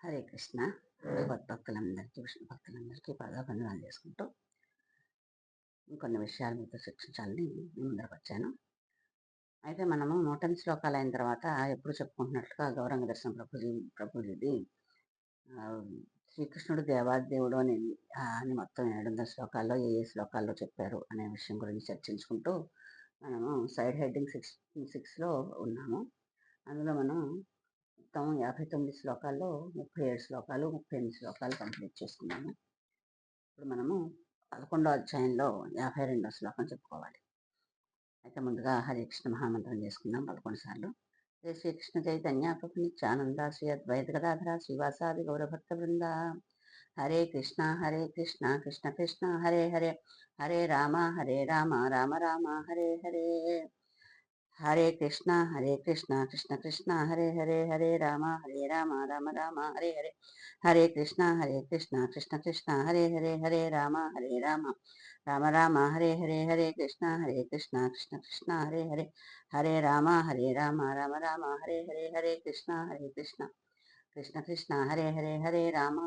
హరే కృష్ణ. భగవద్భక్తులందరికీ, విష్ణు భక్తులందరికీ పాదాభివందనాలు చేసుకుంటూ ఇంకొన్ని విషయాలు మీతో చర్చించాలని మీ ముందరకు వచ్చాను. అయితే మనము 108 శ్లోకాలు అయిన తర్వాత ఎప్పుడు చెప్పుకుంటున్నట్లుగా గౌరంగ దర్శనం ప్రభుజీది ఆ, శ్రీకృష్ణుడు దేవాదేవుడు అని మొత్తం 700 శ్లోకాల్లో ఏ ఏ శ్లోకాల్లో చెప్పారు అనే విషయం గురించి చర్చించుకుంటూ మనము సైడ్ హెడ్డింగ్ 6లో ఉన్నాము. అందులో మనం మొత్తం 59 శ్లోకాల్లో 37 శ్లోకాలు 38 శ్లోకాలు కంప్లీట్ చేసుకున్నాము. ఇప్పుడు మనము 11వ అధ్యాయంలో 52వ శ్లోకం చెప్పుకోవాలి. అయితే ముందుగా హరే కృష్ణ మహామంత్రం చేసుకుందాం 11 సార్లు. శ్రీ శ్రీకృష్ణ చైతన్య ప్రభు నిత్యానంద శ్రీ అద్వైత గదాధర శ్రీవాసాది గౌరభక్త బృంద. హరే కృష్ణ కృష్ణ కృష్ణ హరే హరే, హరే రామ రామ రామ హరే హరే. హరే కృష్ణ కృష్ణ కృష్ణ హరే హరే, హరే రామ రామ రామ హరే హరే. హరే కృష్ణ కృష్ణ కృష్ణ హరే హరే, హరే రామ రామ రామ హరే హరే. హరే కృష్ణ కృష్ణ కృష్ణ హరే హరే, హరే రామ రామ రామ హరే హరే. హరే కృష్ణ కృష్ణ కృష్ణ హరే హరే, హరే రామ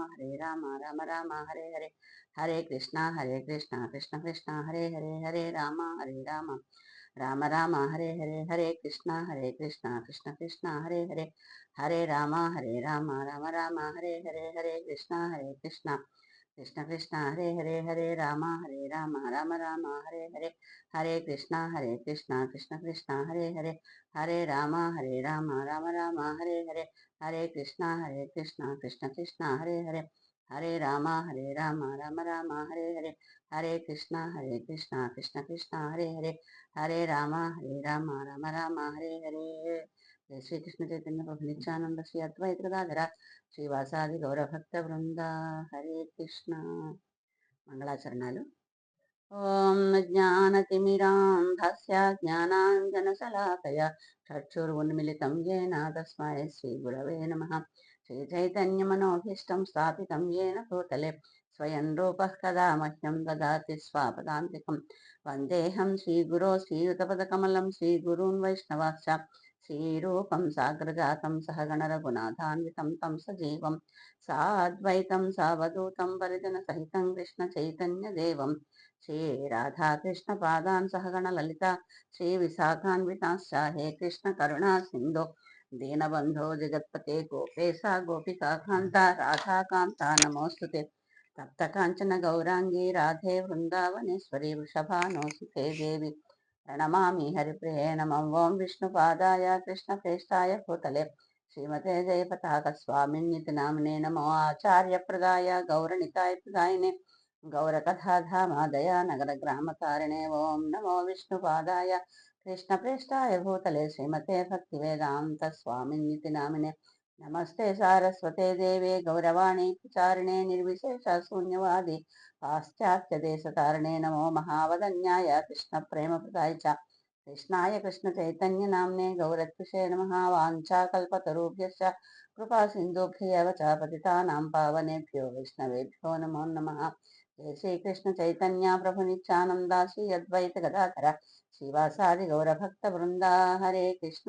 రామ రామ హరే హరే. హరే కృష్ణ కృష్ణ కృష్ణ హరే హరే, హరే రామ రామ రామ హరే హరే. హరే కృష్ణ కృష్ణ కృష్ణ హరే హరే, హరే రామ రామ రామ హరే హరే. హరే కృష్ణ కృష్ణ కృష్ణ హరే హరే, హరే రామ రామ రామ హరే హరే. హరే కృష్ణ కృష్ణ కృష్ణ హరే హరే, హరే రామ రామ రామ హరే హరే. హరే కృష్ణ కృష్ణ కృష్ణ హరే హరే, హరే రామ రామ రామ హరే హరే. హరే కృష్ణ కృష్ణ కృష్ణ హరే హరే, హరే రామ రామ రామ హరే హరే. జై శ్రీకృష్ణ చైతన్య ప్రభు నిత్యానంద శ్రీ అద్వైత గదాధర శ్రీవాసాది గౌరభక్త బృంద. హరే కృష్ణ. మంగళాచరణాలు. ఓం జ్ఞానతిమిరాంధస్య జ్ఞానాంజనశలాకయ చక్షురున్మిలితం येन తస్మై శ్రీగురవే నమః. శ్రీచైతన్యమనోభీష్టం స్థాపితం येन భూతలే స్వయం రూపः కదా మహ్యం దదాతి స్వాపదాంతికం. వందేహం శ్రీగురో శ్రీయుతపదకమలం శ్రీగురూన్ వైష్ణవాశ్చ శ్రీరూపం సాగ్రజాతం సహగణ రఘునాథాన్వితం తం సజీవం సాద్వైతం సావధూతం పరిజన సహితం కృష్ణ చైతన్య దేవం శ్రీ రాధాకృష్ణ పాదాన్ సహగణ లలిత శ్రీ విశాఖాన్వితాశ్చ. హే కృష్ణ కరుణా సింధో దీనబంధో జగత్పతే గోపేశ గోపికా కాంత రాధాకాంత నమోస్తుతే. తప్త కాంచన గౌరాంగీ రాధే వృందావనేశ్వరి వృషభానోసుతే దేవి ప్రణమామి హరిప్రియ నమం. ఓం విష్ణుపాదాయ కృష్ణప్రేష్టాయ భూతలే శ్రీమతే జయపతాక స్వామిన్యతి నామినే నమో ఆచార్యప్రదాయ గౌరనితాయ ప్రదాయనే గౌరకథాధామాదయ నగర గ్రామకారిణే. ఓం నమో విష్ణుపాదాయ కృష్ణప్రేష్టాయ భూతలే శ్రీమతే భక్తివేదాంత స్వామిన్యతి నామినే. నమస్తే సారస్వతే దేవే గౌరవాణి ప్రచారిణే నిర్విశేష శూన్యవాది పాశ్చాత్యదేశతారిణే. నమో మహావదన్యాయ కృష్ణ ప్రేమ ప్రదాయ చ కృష్ణాయ కృష్ణ చైతన్య నామ్నే గౌరత్విషే నమః. వాంఛాకల్పతరుభ్యశ్చ కృపా సింధుభ్యవ చ పతితానాం పావనేభ్యో వైష్ణవేభ్యో నమో నమః. జయ శ్రీకృష్ణ చైతన్య ప్రభు నిత్యానంద శ్రీ అద్వైత గదాధర శ్రీవాసాది గౌరభక్త బృందా. హరే కృష్ణ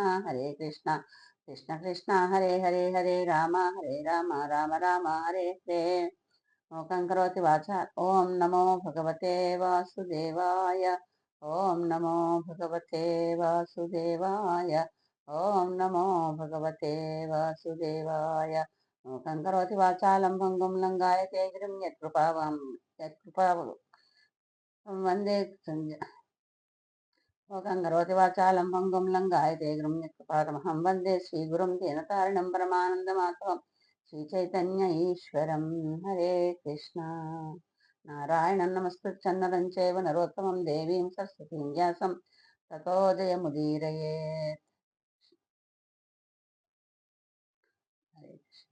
కృష్ణ కృష్ణ హరే హరే, హరే రామ రామ రామ హరే హరే. మూకం కరోతి వాచ. ఓం నమో భగవతే వాసుదేవాయ. ఓం నమో భగవతే వాసుదేవాయ. ఓం నమో భగవతే వాసుదేవాయ. మూకం కరోతి వాచాలం భంగుం లంగాయతే గిరిం యత్కృపా వందే. మూకం కరోతి వాచాలం భంగుం లంగాయతే గిరిం యత్కృపాతమహం వందే శ్రీగురుం దీనతారిణం పరమానందమాధవం శ్రీచైతన్య ఈశ్వరం. హరే కృష్ణ. నారాయణం నమస్కృత్య నరం చైవ నరోత్తమం దేవీం సరస్వతీం వ్యాసం తతో జయముదీరయేత్. హరే కృష్ణ.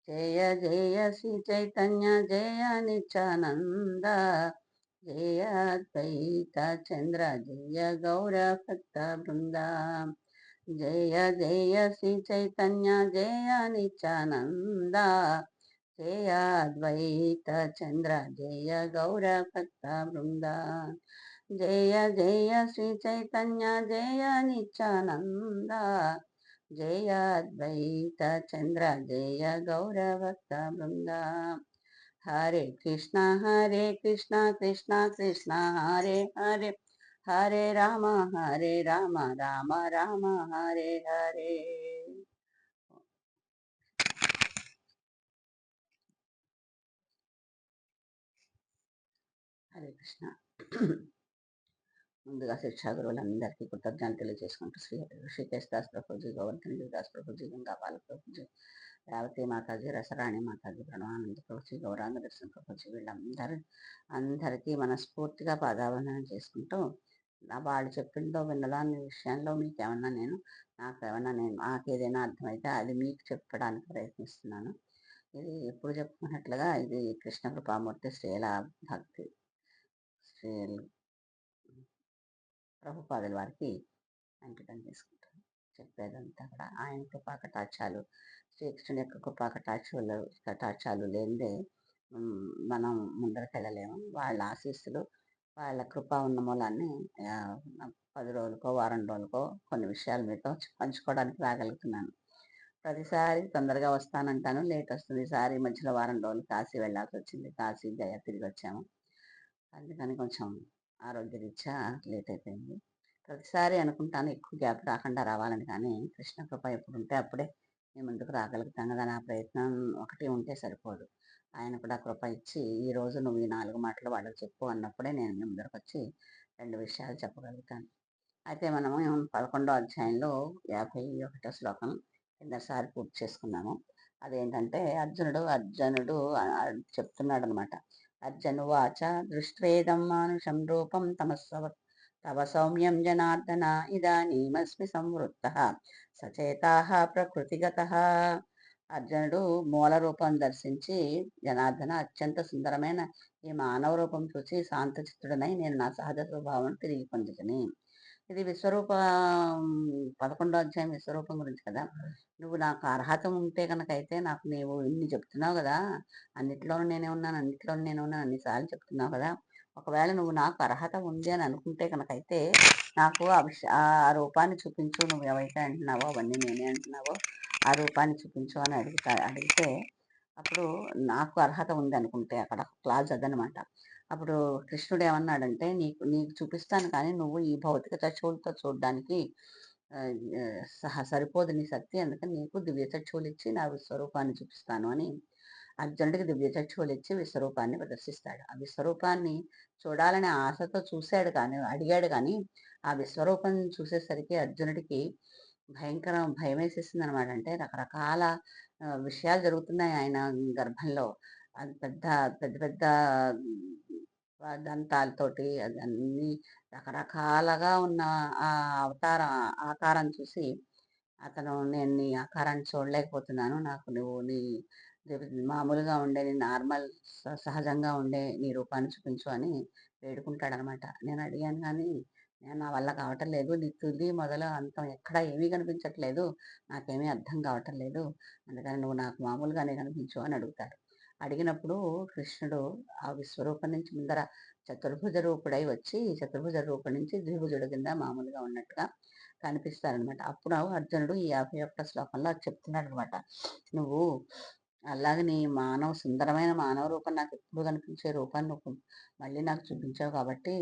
జయ జయ శ్రీ చైతన్య జయ నిత్యానంద జయ అద్వైత చంద్ర జయ గౌర భక్త బృంద. జయ జయ శ్రీ చైతన్య జయ నిత్యానంద జయ అద్వైత చంద్ర జయ గౌర భక్త బృంద. జయ జయ శ్రీ చైతన్య జయ నిత్యానంద జయ అద్వైత చంద్ర జయ గౌరభక్త బృంద. హరే కృష్ణ కృష్ణ కృష్ణ హరే హరే, హరే రామ రామ రామ హరే హరే. హరే కృష్ణ. ముందుగా శిక్షా గురువులందరికీ కృతజ్ఞతలు తెలియజేసుకుంటూ శ్రీ ఋషికేశ్ దాస్ ప్రభుజీ, గోవర్ధన్ దాస్ ప్రభుజీ, గంగా బాల ప్రభుజీ, రేవతి మాతాజీ, రసరాణి మాతాజీ, ప్రణవానంద ప్రభుజీ, గౌరాంగ దర్శన ప్రభుజీ, అందరికీ మనస్ఫూర్తిగా పాదావందనం చేసుకుంటూ, వాళ్ళు చెప్పిందో విన్నదాని విషయంలో నాకు ఏదైనా అర్థమైతే అది మీకు చెప్పడానికి ప్రయత్నిస్తున్నాను. ఇది ఎప్పుడు చెప్పుకున్నట్లుగా ఇది కృష్ణ కృపామూర్తి శ్రీల భక్తి శ్రీ ప్రభుపాదుల వారికి అంకితం చేసుకుంటాను. చెప్పేదంతా కూడా ఆయన కృపా కటాక్షాలు, శ్రీకృష్ణుని యొక్క కృపా కటాక్షాలు లేనిదే మనం ముందరకెళ్ళలేము. వాళ్ళ ఆశీస్సులు, వాళ్ళ కృప ఉన్న మూలాన్ని 10 రోజులకో వారం రోజులకో కొన్ని విషయాలు మీతో పంచుకోవడానికి రాగలుగుతున్నాను. ప్రతిసారి తొందరగా వస్తానంటాను, లేట్ వస్తుంది. ఈసారి మధ్యలో వారం రోజులు కాశీ వెళ్ళాల్సి వచ్చింది. కాశీ గయా తిరిగి వచ్చాము. అందుకని కొంచెం ఆరోగ్యరీత్యా లేట్ అయిపోయింది. ప్రతిసారి అనుకుంటాను ఎక్కువ గ్యాప్ రాకుండా రావాలని, కానీ కృష్ణ కృప ఎప్పుడు ఉంటే అప్పుడే మేము ముందుకు రాగలుగుతాం కదా. నా ప్రయత్నం ఒకటి ఉంటే సరిపోదు. ఆయన కూడా కృప ఇచ్చి ఈరోజు నువ్వు ఈ 4 మాటలు వాళ్ళకి చెప్పు అన్నప్పుడే నేను మీ ముందరకు వచ్చి 2 విషయాలు చెప్పగలుగుతాను. అయితే మనము 11వ అధ్యాయంలో 51వ శ్లోకం కిందసారి పూర్తి చేసుకున్నాము. అదేంటంటే అర్జునుడు చెప్తున్నాడు అనమాట. అర్జునువాచ దృష్ట్వేదం మానుషం రూపం తవ సౌమ్యం జనార్దన ఇదానీమస్మి సంవృత్తః సచేతాః ప్రకృతిగతః. అర్జునుడు మూల రూపం దర్శించి, జనార్దన అత్యంత సుందరమైన ఈ మానవ రూపం చూసి శాంతచిత్తుడనై నేను నా సహజ స్వభావం తిరిగి పొందుతని. ఇది విశ్వరూప 11వ అధ్యాయం విశ్వరూపం గురించి కదా. నువ్వు నాకు అర్హత ఉంటే కనుకైతే నాకు నీవు ఇన్ని చెప్తున్నావు కదా, అన్నిట్లోనూ నేనే ఉన్నాను అన్నిసార్లు చెప్తున్నావు కదా. ఒకవేళ నువ్వు నాకు అర్హత ఉంది అని అనుకుంటే కనుకైతే నాకు ఆ రూపాన్ని చూపించు. నువ్వు ఏవైతే అంటున్నావో అవన్నీ నేనే అంటున్నావో ఆ రూపాన్ని చూపించు అని అడిగితే అప్పుడు నాకు అర్హత ఉంది అనుకుంటే అక్కడ క్లాజ్ అదనమాట. అప్పుడు కృష్ణుడు ఏమన్నాడంటే, నీకు చూపిస్తాను కానీ నువ్వు ఈ భౌతిక చక్షువులతో చూడడానికి సరిపోదు నీ శక్తి, అందుకని నీకు దివ్య చక్షువులు ఇచ్చి నా విశ్వరూపాన్ని చూపిస్తాను అని అర్జునుడికి దివ్య చక్షువులు ఇచ్చి విశ్వరూపాన్ని ప్రదర్శిస్తాడు. ఆ విశ్వరూపాన్ని చూడాలనే ఆశతో అడిగాడు కానీ ఆ విశ్వరూపం చూసేసరికి అర్జునుడికి భయం వేసేసింది అనమాట. అంటే రకరకాల విషయాలు జరుగుతున్నాయి ఆయన గర్భంలో. అది పెద్ద పెద్ద పెద్ద దంతాలతోటి అన్ని రకరకాలుగా ఉన్న ఆ ఆకారం చూసి అతను, నేను నీ ఆకారాన్ని చూడలేకపోతున్నాను, నాకు నువ్వు మామూలుగా ఉండే నీ నార్మల్ సహజంగా ఉండే నీ రూపాన్ని చూపించు అని వేడుకుంటాడనమాట. నేను అడిగాను కానీ నా వల్ల కావటం లేదు, నీ తుది మొదలు అంతం ఎక్కడ ఏమీ కనిపించట్లేదు, నాకేమీ అర్థం కావటం లేదు, అందుకని నువ్వు నాకు మామూలుగానే కనిపించు అని అడుగుతాడు. అడిగినప్పుడు కృష్ణుడు ఆ విశ్వరూపం నుంచి ముందర చతుర్భుజ రూపుడై వచ్చి చతుర్భుజ రూపం నుంచి ద్విభుజుడు కింద మామూలుగా ఉన్నట్టుగా కనిపిస్తారనమాట. అప్పుడు అర్జునుడు ఈ 51వ శ్లోకంలో చెప్తున్నాడు అనమాట. నువ్వు అలాగే నీ సుందరమైన మానవ రూపం నాకు ఎప్పుడు కనిపించే రూపాన్ని నువ్వు మళ్ళీ నాకు చూపించావు కాబట్టి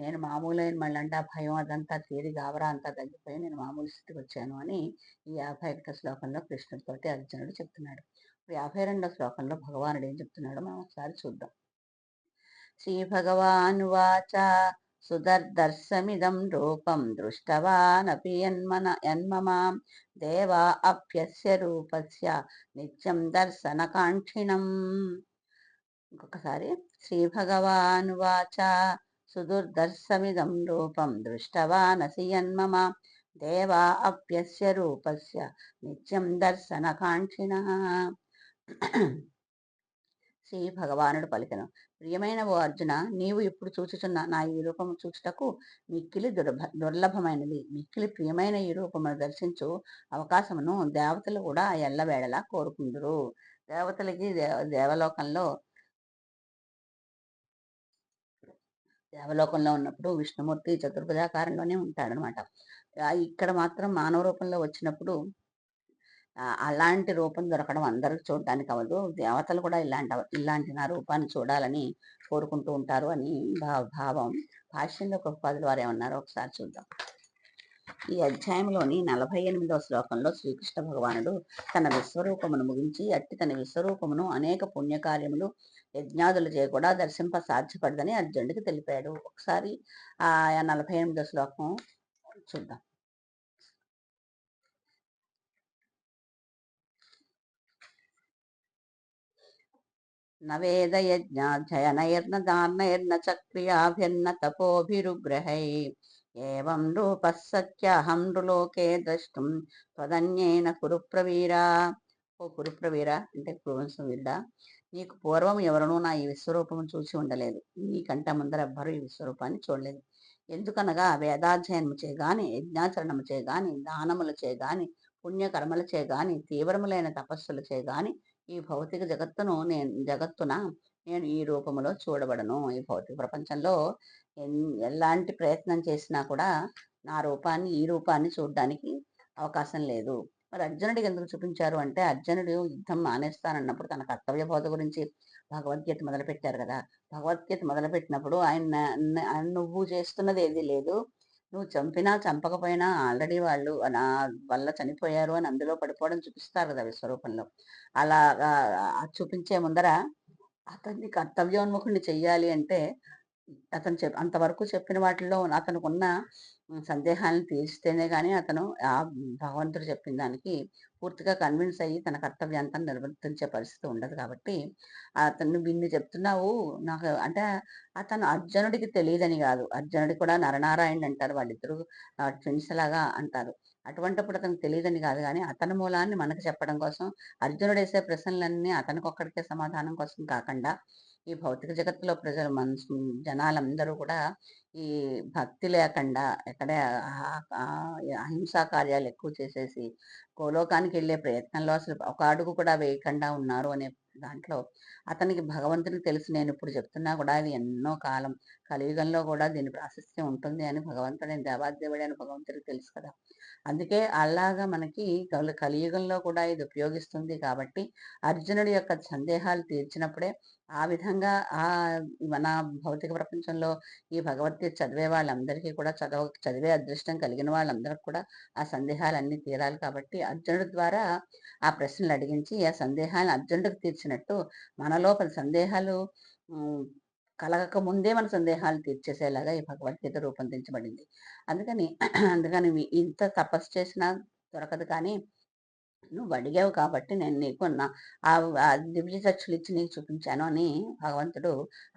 నేను మామూలైన మళ్ళీ అంటే ఆ భయం అదంతా తీరి గాబరా అంతా తగ్గిపోయి నేను మామూలు స్థితికి వచ్చాను అని ఈ 51వ శ్లోకంలో కృష్ణుడితోటి అర్జునుడు చెప్తున్నాడు. 52వ శ్లోకంలో భగవానుడు ఏం చెప్తున్నాడో మనం ఒకసారి చూద్దాం. శ్రీ భగవాన్ వాచ సుదర్దర్శమిదం రూపం దృష్టవానపి యన్మమాం దేవా అప్యస్య రూపస్య నిత్యం దర్శనకాంక్షిణం. ఇంకొకసారి శ్రీ భగవాన్ వాచ సుదుర్దర్శమిదం రూపం దృష్టవానసి యన్మమాం దేవా అప్యస్య రూపస్య నిత్యం దర్శనకాంక్షిణః. శ్రీ భగవానుడు పలికెను, ప్రియమైన ఓ అర్జున, నీవు ఇప్పుడు చూచుచున్న నా ఈ రూపము చూచుటకు మిక్కిలి దుర్లభమైనది. మిక్కిలి ప్రియమైన ఈ రూపమును దర్శించు అవకాశమును దేవతలు కూడా ఎల్లవేళలా కోరుకుందురు. దేవతలకి దేవలోకంలో ఉన్నప్పుడు విష్ణుమూర్తి చతుర్భుజాకారంలోనే ఉంటాడనమాట. ఇక్కడ మాత్రం మానవ రూపంలో వచ్చినప్పుడు అలాంటి రూపం దొరకడం అందరికి చూడడానికి అవ్వదు. దేవతలు కూడా ఇలాంటి నా రూపాన్ని చూడాలని కోరుకుంటూ ఉంటారు అని భావం. భాష్యంలో ప్రభుపాదుల వారేమన్నారో ఒకసారి చూద్దాం. ఈ అధ్యాయంలోని 48వ శ్లోకంలో శ్రీకృష్ణ భగవానుడు తన విశ్వరూపమును ముగించి అట్టి తన విశ్వరూపమును అనేక పుణ్యకార్యములు యజ్ఞాదులు కూడా దర్శింప సాధ్యపడదని అర్జునుడికి తెలిపాడు. ఒకసారి ఆ 48వ శ్లోకం చూద్దాం. నవేదయజ్ఞాధ్యయనైర్న దానైర్న చక్రియాభిర్న తపోభిరుగ్రహై ఏవం రూపः సత్యాహం నృలోకే ద్రష్టుం త్వదన్యేన కురుప్రవీరా. ఓ కురుప్రవీర అంటే కురువంశవీరుడా, నీకు పూర్వం ఎవరునూ నా ఈ విశ్వరూపము చూసి ఉండలేదు. నీకంటే ముందర ఎవ్వరూ ఈ విశ్వరూపాన్ని చూడలేదు. ఎందుకనగా వేదాధ్యయనము చేయగాని, యజ్ఞాచరణము చేయగాని, దానములు చేయగాని, పుణ్యకర్మలు చేయగాని, తీవ్రములైన తపస్సులు చేయగాని ఈ భౌతిక జగత్తున నేను ఈ రూపములో చూడబడను. ఈ భౌతిక ప్రపంచంలో ఎలాంటి ప్రయత్నం చేసినా కూడా ఈ రూపాన్ని చూడడానికి అవకాశం లేదు. మరి అర్జునుడికి ఎందుకు చూపించారు అంటే, అర్జునుడు యుద్ధం మానేస్తానన్నప్పుడు తన కర్తవ్య బోధ గురించి భగవద్గీత మొదలుపెట్టారు కదా. భగవద్గీత మొదలుపెట్టినప్పుడు ఆయన నువ్వు చేస్తున్నది ఏది లేదు, నువ్వు చంపినా చంపకపోయినా ఆల్రెడీ వాళ్ళు నా వల్ల చనిపోయారు అని అందులో పడిపోవడం చూపిస్తారు కదా విశ్వరూపంలో. అలా చూపించే ముందర అతన్ని కర్తవ్యోన్ముఖుడిని చెయ్యాలి అంటే అతను అంతవరకు చెప్పిన వాటిల్లో అతనుకున్న సందేహాలను తీర్చితేనే కానీ అతను ఆ భగవంతుడు చెప్పిన దానికి పూర్తిగా కన్విన్స్ అయ్యి తన కర్తవ్యాంతాన్ని నిర్వర్తించే పరిస్థితి ఉండదు. కాబట్టి అతను ఇన్ని చెప్తున్నావు నాకు అంటే, అతను అర్జునుడికి తెలియదని కాదు. అర్జునుడి కూడా నరనారాయణుడు అంటారు, వాళ్ళిద్దరూ ట్విన్స్ లాగా అంటారు. అటువంటిప్పుడు అతనికి తెలియదని కాదు, కానీ అతని మూలాన్ని మనకు చెప్పడం కోసం, అర్జునుడు వేసే ప్రశ్నలన్నీ అతనికొక్కడికే సమాధానం కోసం కాకుండా ఈ భౌతిక జగత్తులో ప్రజలు జనాలందరూ కూడా ఈ భక్తి లేకుండా ఎక్కడే అహింసా కార్యాలు ఎక్కువ చేసేసి గోలోకానికి వెళ్ళే ప్రయత్నంలో అసలు ఒక అడుగు కూడా వేయకుండా ఉన్నారు అనే దాంట్లో అతనికి భగవంతునికి తెలుసు. నేను ఇప్పుడు చెప్తున్నా కూడా అది ఎన్నో కాలం కలియుగంలో కూడా దీని ప్రాశస్త్యం ఉంటుంది అని భగవంతుడైన దేవాదేవుడు అని భగవంతుడికి తెలుసు కదా. అందుకే అలాగా మనకి కలియుగంలో కూడా ఇది ఉపయోగిస్తుంది. కాబట్టి అర్జునుడి యొక్క సందేహాలు తీర్చినప్పుడే ఆ విధంగా మన భౌతిక ప్రపంచంలో ఈ భగవద్గీత చదివే వాళ్ళందరికీ కూడా చదివే అదృష్టం కలిగిన వాళ్ళందరికీ కూడా ఆ సందేహాలన్నీ తీరాలి. కాబట్టి అర్జునుడి ద్వారా ఆ ప్రశ్నలు అడిగించి ఆ సందేహాలను అర్జునుడికి తీర్చినట్టు మన లోపల సందేహాలు కలగక ముందే మన సందేహాలు తీర్చేసేలాగా ఈ భగవద్గీత రూపొందించబడింది. అందుకని అందుకని ఇంత తపస్సు చేసినా దొరకదు, కానీ నువ్వు అడిగావు కాబట్టి నేను నీకు దివ్య చక్షులు ఇచ్చి నీకు చూపించాను అని భగవంతుడు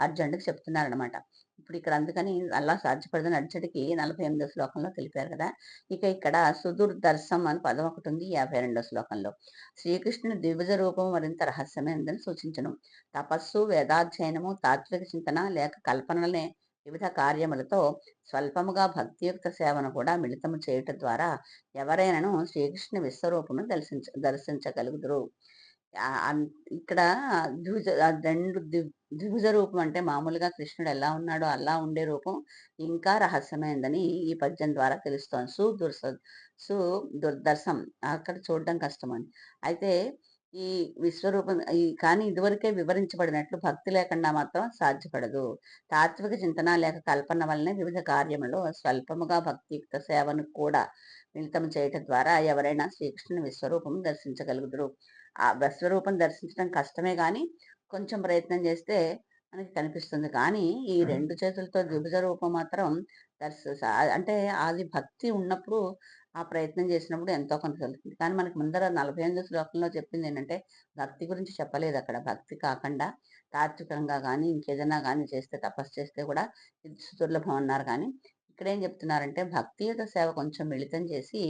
అర్జునుడికి చెప్తున్నారనమాట. ఇప్పుడు ఇక్కడ అందుకని అలా సాధ్యపడదని అర్జునుడికి 48వ శ్లోకంలో తెలిపారు కదా. ఇక ఇక్కడ సుదుర్దర్శం అని పదం ఒకటి ఉంది 52వ శ్లోకంలో. శ్రీకృష్ణుని దివ్య రూపం మరింత రహస్యమైనదని సూచించను. తపస్సు, వేదాధ్యయనము, తాత్విక చింతన లేక కల్పనలనే వివిధ కార్యములతో స్వల్పముగా భక్తియుక్త సేవను కూడా మిళితము చేయుట ద్వారా ఎవరైనాను శ్రీకృష్ణ విశ్వరూపమును దర్శించగలుగుదురు. ఇక్కడ ద్విభుజ రూపం అంటే మామూలుగా కృష్ణుడు ఎలా ఉన్నాడో అలా ఉండే రూపం ఇంకా రహస్యమైందని ఈ పద్యం ద్వారా తెలుస్తోంది. దుర్దర్శం అక్కడ చూడడం కష్టమని. అయితే ఈ విశ్వరూపం కానీ ఇదివరకే వివరించబడినట్లు భక్తి లేకుండా మాత్రం సాధ్యపడదు. తాత్విక చింతన లేక కల్పన వల్లనే వివిధ కార్యములో స్వల్పముగా భక్తియుక్త సేవను కూడా మిళితం చేయటం ద్వారా ఎవరైనా శ్రీకృష్ణుని విశ్వరూపం దర్శించగలుగుదురు. ఆ విశ్వరూపం దర్శించడం కష్టమే, కానీ కొంచెం ప్రయత్నం చేస్తే మనకి కనిపిస్తుంది. కానీ ఈ రెండు చేతులతో ద్విభుజ రూపం మాత్రం అంటే అది భక్తి ఉన్నప్పుడు ఆ ప్రయత్నం చేసినప్పుడు ఎంతో కొంత కలుగుతుంది. కానీ మనకి ముందర 48 శ్లోకంలో చెప్పింది ఏంటంటే భక్తి గురించి చెప్పలేదు. అక్కడ భక్తి కాకుండా తాత్వికంగా కానీ ఇంకేదైనా కానీ చేస్తే, తపస్సు చేస్తే కూడా ఇది సుదుర్లభం అన్నారు. కానీ ఇక్కడ ఏం చెప్తున్నారంటే భక్తియుత సేవ కొంచెం మిళితం చేసి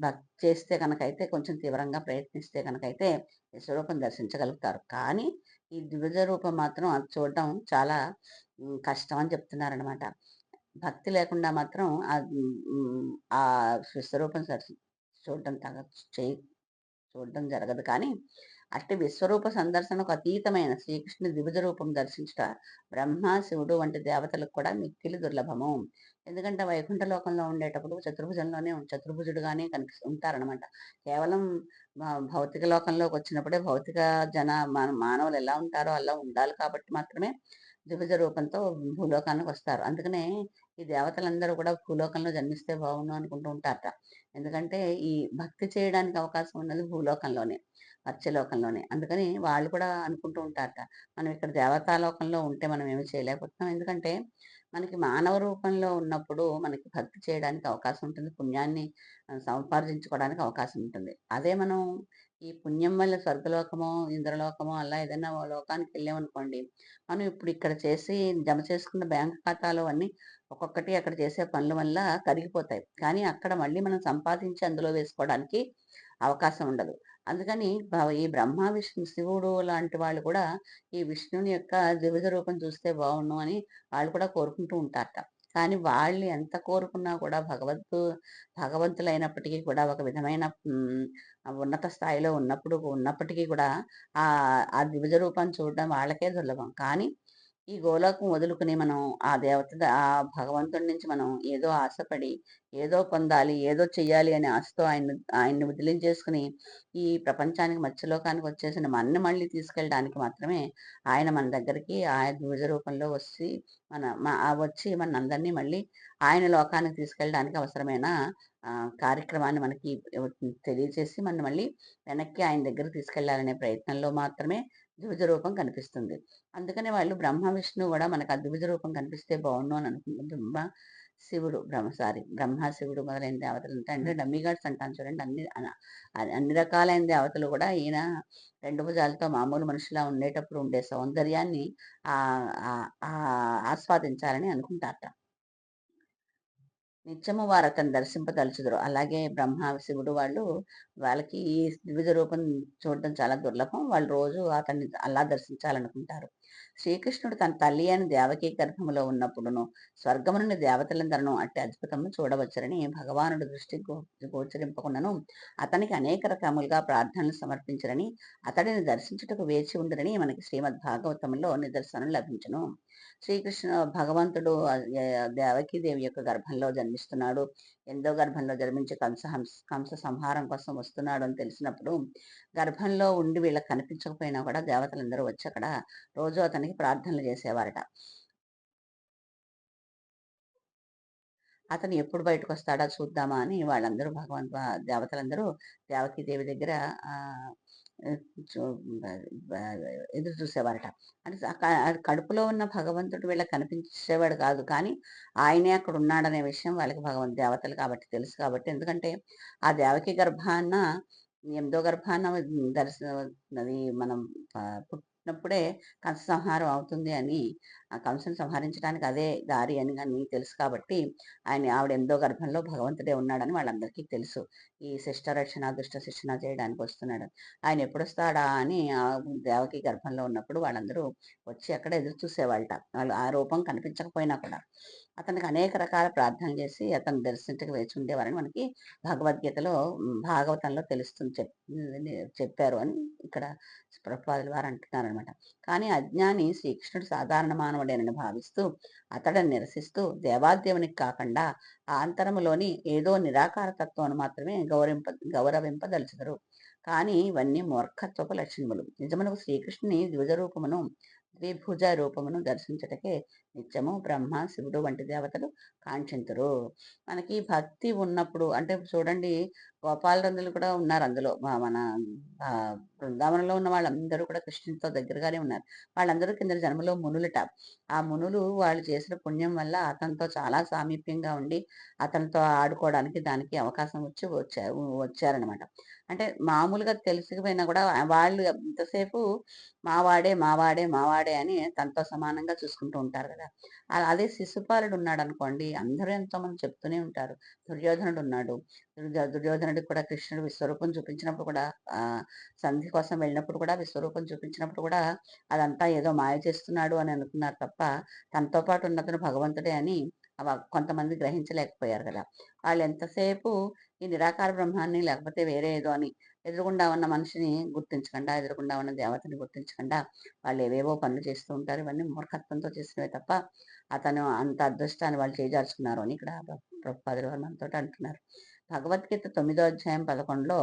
భక్తి చేస్తే కనుకైతే, కొంచెం తీవ్రంగా ప్రయత్నిస్తే కనుకైతే విశ్వరూపం దర్శించగలుగుతారు. కానీ ఈ ద్విజ రూపం మాత్రం అది చూడడం చాలా కష్టం అని చెప్తున్నారనమాట. భక్తి లేకుండా మాత్రం ఆ విశ్వరూపం చూడడం చేయి చూడడం జరగదు కానీ అట్టి విశ్వరూప సందర్శనకు అతీతమైన శ్రీకృష్ణుని ద్విభుజ రూపం దర్శించుట బ్రహ్మ శివుడు వంటి దేవతలకు కూడా మిక్కిలి దుర్లభము. ఎందుకంటే వైకుంఠ లోకంలో ఉండేటప్పుడు చతుర్భుజంలోనే చతుర్భుజుడుగానే ఉంటారనమాట. కేవలం భౌతిక లోకంలోకి వచ్చినప్పుడే భౌతిక మానవులు ఎలా ఉంటారో అలా ఉండాలి కాబట్టి మాత్రమే ద్విభుజ రూపంతో భూలోకానికి వస్తారు. అందుకనే ఈ దేవతలందరూ కూడా భూలోకంలో జన్మిస్తే బాగుండు అనుకుంటూ ఉంటారట. ఎందుకంటే ఈ భక్తి చేయడానికి అవకాశం ఉన్నది భూలోకంలోనే, మత్స్యలోకంలోనే. అందుకని వాళ్ళు కూడా అనుకుంటూ ఉంటారట. మనం ఇక్కడ దేవతాలోకంలో ఉంటే మనం ఏమి చేయలేకపోతున్నాం. ఎందుకంటే మనకి మానవ రూపంలో ఉన్నప్పుడు మనకి భక్తి చేయడానికి అవకాశం ఉంటుంది. పుణ్యాన్ని సంపార్జించుకోవడానికి అవకాశం ఉంటుంది. అదే మనం ఈ పుణ్యం వల్ల స్వర్గలోకమో, ఇంద్రలోకమో అలా ఏదైనా ఓ లోకానికి వెళ్ళామనుకోండి, మనం ఇప్పుడు ఇక్కడ చేసి జమ చేసుకున్న బ్యాంక్ ఖాతాలో అన్నీ ఒక్కొక్కటి అక్కడ చేసే పనుల వల్ల కరిగిపోతాయి. కానీ అక్కడ మళ్ళీ మనం సంపాదించి అందులో వేసుకోవడానికి అవకాశం ఉండదు. అందుకని ఈ బ్రహ్మ, విష్ణు, శివుడు లాంటి వాళ్ళు కూడా ఈ విష్ణుని యొక్క ద్వివిధ రూపం చూస్తే బావుండు అని వాళ్ళు కూడా కోరుకుంటూ ఉంటారట. కానీ వాళ్ళు ఎంత కోరుకున్నా కూడా భగవంతులైనప్పటికీ కూడా ఒక విధమైన ఉన్నత స్థాయిలో ఉన్నప్పటికీ కూడా ఆ ద్విజ రూపాన్ని చూడడం వాళ్ళకే దుర్లభం. కానీ ఈ గోలోకం వదులుకుని మనం ఆ భగవంతుడి నుంచి మనం ఏదో ఆశపడి, ఏదో పొందాలి, ఏదో చెయ్యాలి అనే ఆశతో ఆయన్ని వదిలించేసుకుని, ఈ ప్రపంచానికి మత్స్యలోకానికి వచ్చేసిన మనని మళ్ళీ తీసుకెళ్ళడానికి మాత్రమే ఆయన మన దగ్గరికి ద్విజ రూపంలో వచ్చి మనందరినీ మళ్ళీ ఆయన లోకానికి తీసుకెళ్ళడానికి అవసరమైన కార్యక్రమాన్ని మనకి తెలియచేసి మన మళ్ళీ వెనక్కి ఆయన దగ్గరికి తీసుకెళ్లాలనే ప్రయత్నంలో మాత్రమే ద్విజ రూపం కనిపిస్తుంది. అందుకనే వాళ్ళు బ్రహ్మ, విష్ణువు కూడా మనకు ఆ ద్విజ రూపం కనిపిస్తే బావుండు అని అనుకుంటున్నారు. బ్రహ్మ, శివుడు మొదలైన దేవతలు ఉంటాయి. అంటే డమ్మీ గాడ్స్ అంటాను చూడండి. అన్ని రకాలైన దేవతలు కూడా ఈయన 2 భుజాలతో మామూలు మనిషిలా ఉండేటప్పుడు ఉండే సౌందర్యాన్ని ఆస్వాదించాలని అనుకుంటారట. నిత్యము వారతన్ని దర్శింపదలుచుదురు. అలాగే బ్రహ్మ, శివుడు వాళ్ళకి ఈ ద్విజ రూపం చూడడం చాలా దుర్లభం. వాళ్ళు రోజు అతన్ని అలా దర్శించాలనుకుంటారు. శ్రీకృష్ణుడు తన తల్లి అయిన దేవకీ గర్భములో ఉన్నప్పుడును స్వర్గము నుండి దేవతలందరూ అట్టి అద్భుతము చూడవచ్చునని భగవానుడు దృష్టికి గోచరింపకుండాను అతనికి అనేక రకములుగా ప్రార్థనలు సమర్పించరని అతడిని దర్శించుటకు వేచి ఉందిరని మనకి శ్రీమద్ భాగవతంలో నిదర్శనం లభించును. శ్రీకృష్ణ భగవంతుడు దేవకీదేవి యొక్క గర్భంలో జన్మిస్తున్నాడు. ఎందో గర్భంలో జన్మించి కంస సంహారం కోసం వస్తున్నాడు అని తెలిసినప్పుడు గర్భంలో ఉండి వీళ్ళకి కనిపించకపోయినా కూడా దేవతలందరూ వచ్చి అక్కడ రోజు అతనికి ప్రార్థనలు చేసేవారట. అతను ఎప్పుడు బయటకు వస్తాడా చూద్దామా అని వాళ్ళందరూ దేవతలందరూ దేవకీదేవి దగ్గర చూ ఎదురు చూసేవారట. అంటే కడుపులో ఉన్న భగవంతుడు వీళ్ళకి కనిపించేవాడు కాదు. కానీ ఆయనే అక్కడ ఉన్నాడనే విషయం వాళ్ళకి దేవతలు కాబట్టి తెలుసు కాబట్టి, ఎందుకంటే ఆ దేవకి గర్భాన 8దో గర్భాన అది మనం పుట్టినప్పుడే కంస సంహారం అవుతుంది అని, ఆ కంసను సంహరించడానికి అదే దారి అని కానీ తెలుసు కాబట్టి ఆవిడ 8దో గర్భంలో భగవంతుడే ఉన్నాడని వాళ్ళందరికీ తెలుసు. ఈ శిష్ట రక్షణ, దుష్ట శిక్షణ చేయడానికి వస్తున్నాడు. ఆయన ఎప్పుడొస్తాడా అని దేవకి గర్భంలో ఉన్నప్పుడు వాళ్ళందరూ వచ్చి అక్కడ ఎదురు చూసేవాళ్ళట. వాళ్ళు ఆ రూపం కనిపించకపోయినా కూడా అతనికి అనేక రకాల ప్రార్థనలు చేసి అతను దర్శించక వేచి ఉండేవారని మనకి భగవద్గీతలో భాగవతంలో తెలుస్తుంది చెప్పారు అని ఇక్కడ ప్రభుపాదుల వారు అంటున్నారనమాట. కానీ అజ్ఞాని శ్రీకృష్ణుడు సాధారణ మానవుడేనని భావిస్తూ అతడిని నిరసిస్తూ దేవాదేవునికి కాకుండా ఆ అంతరములోని ఏదో నిరాకార తత్వాన్ని మాత్రమే గౌరవింపదలుచుదరు. కానీ ఇవన్నీ మూర్ఖత్వపు లక్షణములు. నిజమునకు శ్రీకృష్ణుని ద్విజ రూపమును ద్విభుజ రూపమును దర్శించటకే నిత్యము బ్రహ్మ, శివుడు వంటి దేవతలు కాంక్షింతురు. మనకి భక్తి ఉన్నప్పుడు అంటే చూడండి, గోపాలరందులు కూడా ఉన్నారు అందులో. మన బృందావనంలో ఉన్న వాళ్ళందరూ కూడా కృష్ణునితో దగ్గరగానే ఉన్నారు. వాళ్ళందరూ కింద జన్మలో మునులట. ఆ మునులు వాళ్ళు చేసిన పుణ్యం వల్ల అతనితో చాలా సామీప్యంగా ఉండి అతనితో ఆడుకోవడానికి దానికి అవకాశం వచ్చారనమాట. అంటే మామూలుగా తెలిసిపోయినా కూడా వాళ్ళు ఎంతసేపు మావాడే మావాడే మావాడే అని తనతో సమానంగా చూసుకుంటూ ఉంటారు కదా. అదే శిశుపాలుడు ఉన్నాడు అనుకోండి, అందరూ ఎంతోమంది చెప్తూనే ఉంటారు. దుర్యోధనుడు ఉన్నాడు. దుర్యోధనుడికి కూడా కృష్ణుడు విశ్వరూపం చూపించినప్పుడు కూడా సంధి కోసం వెళ్ళినప్పుడు కూడా విశ్వరూపం చూపించినప్పుడు కూడా అదంతా ఏదో మాయ చేస్తున్నాడు అని అనుకున్నారు తప్ప తనతో పాటు ఉన్నతను భగవంతుడే అని కొంతమంది గ్రహించలేకపోయారు కదా. వాళ్ళు ఎంతసేపు ఈ నిరాకార బ్రహ్మాన్ని లేకపోతే వేరే ఏదో అని ఎదురుగుండా ఉన్న మనిషిని గుర్తించకుండా, ఎదురుగుండా ఉన్న దేవతని గుర్తించకుండా వాళ్ళు ఏవేవో పనులు చేస్తూ ఉంటారు. ఇవన్నీ మూర్ఖత్వంతో చేసినవే తప్ప, అతను అంత అదృష్టాన్ని వాళ్ళు చేజార్చుకున్నారు అని ఇక్కడ ప్రభుపాదుల వారు మనతోటి అంటున్నారు. భగవద్గీత 9వ అధ్యాయం 11లో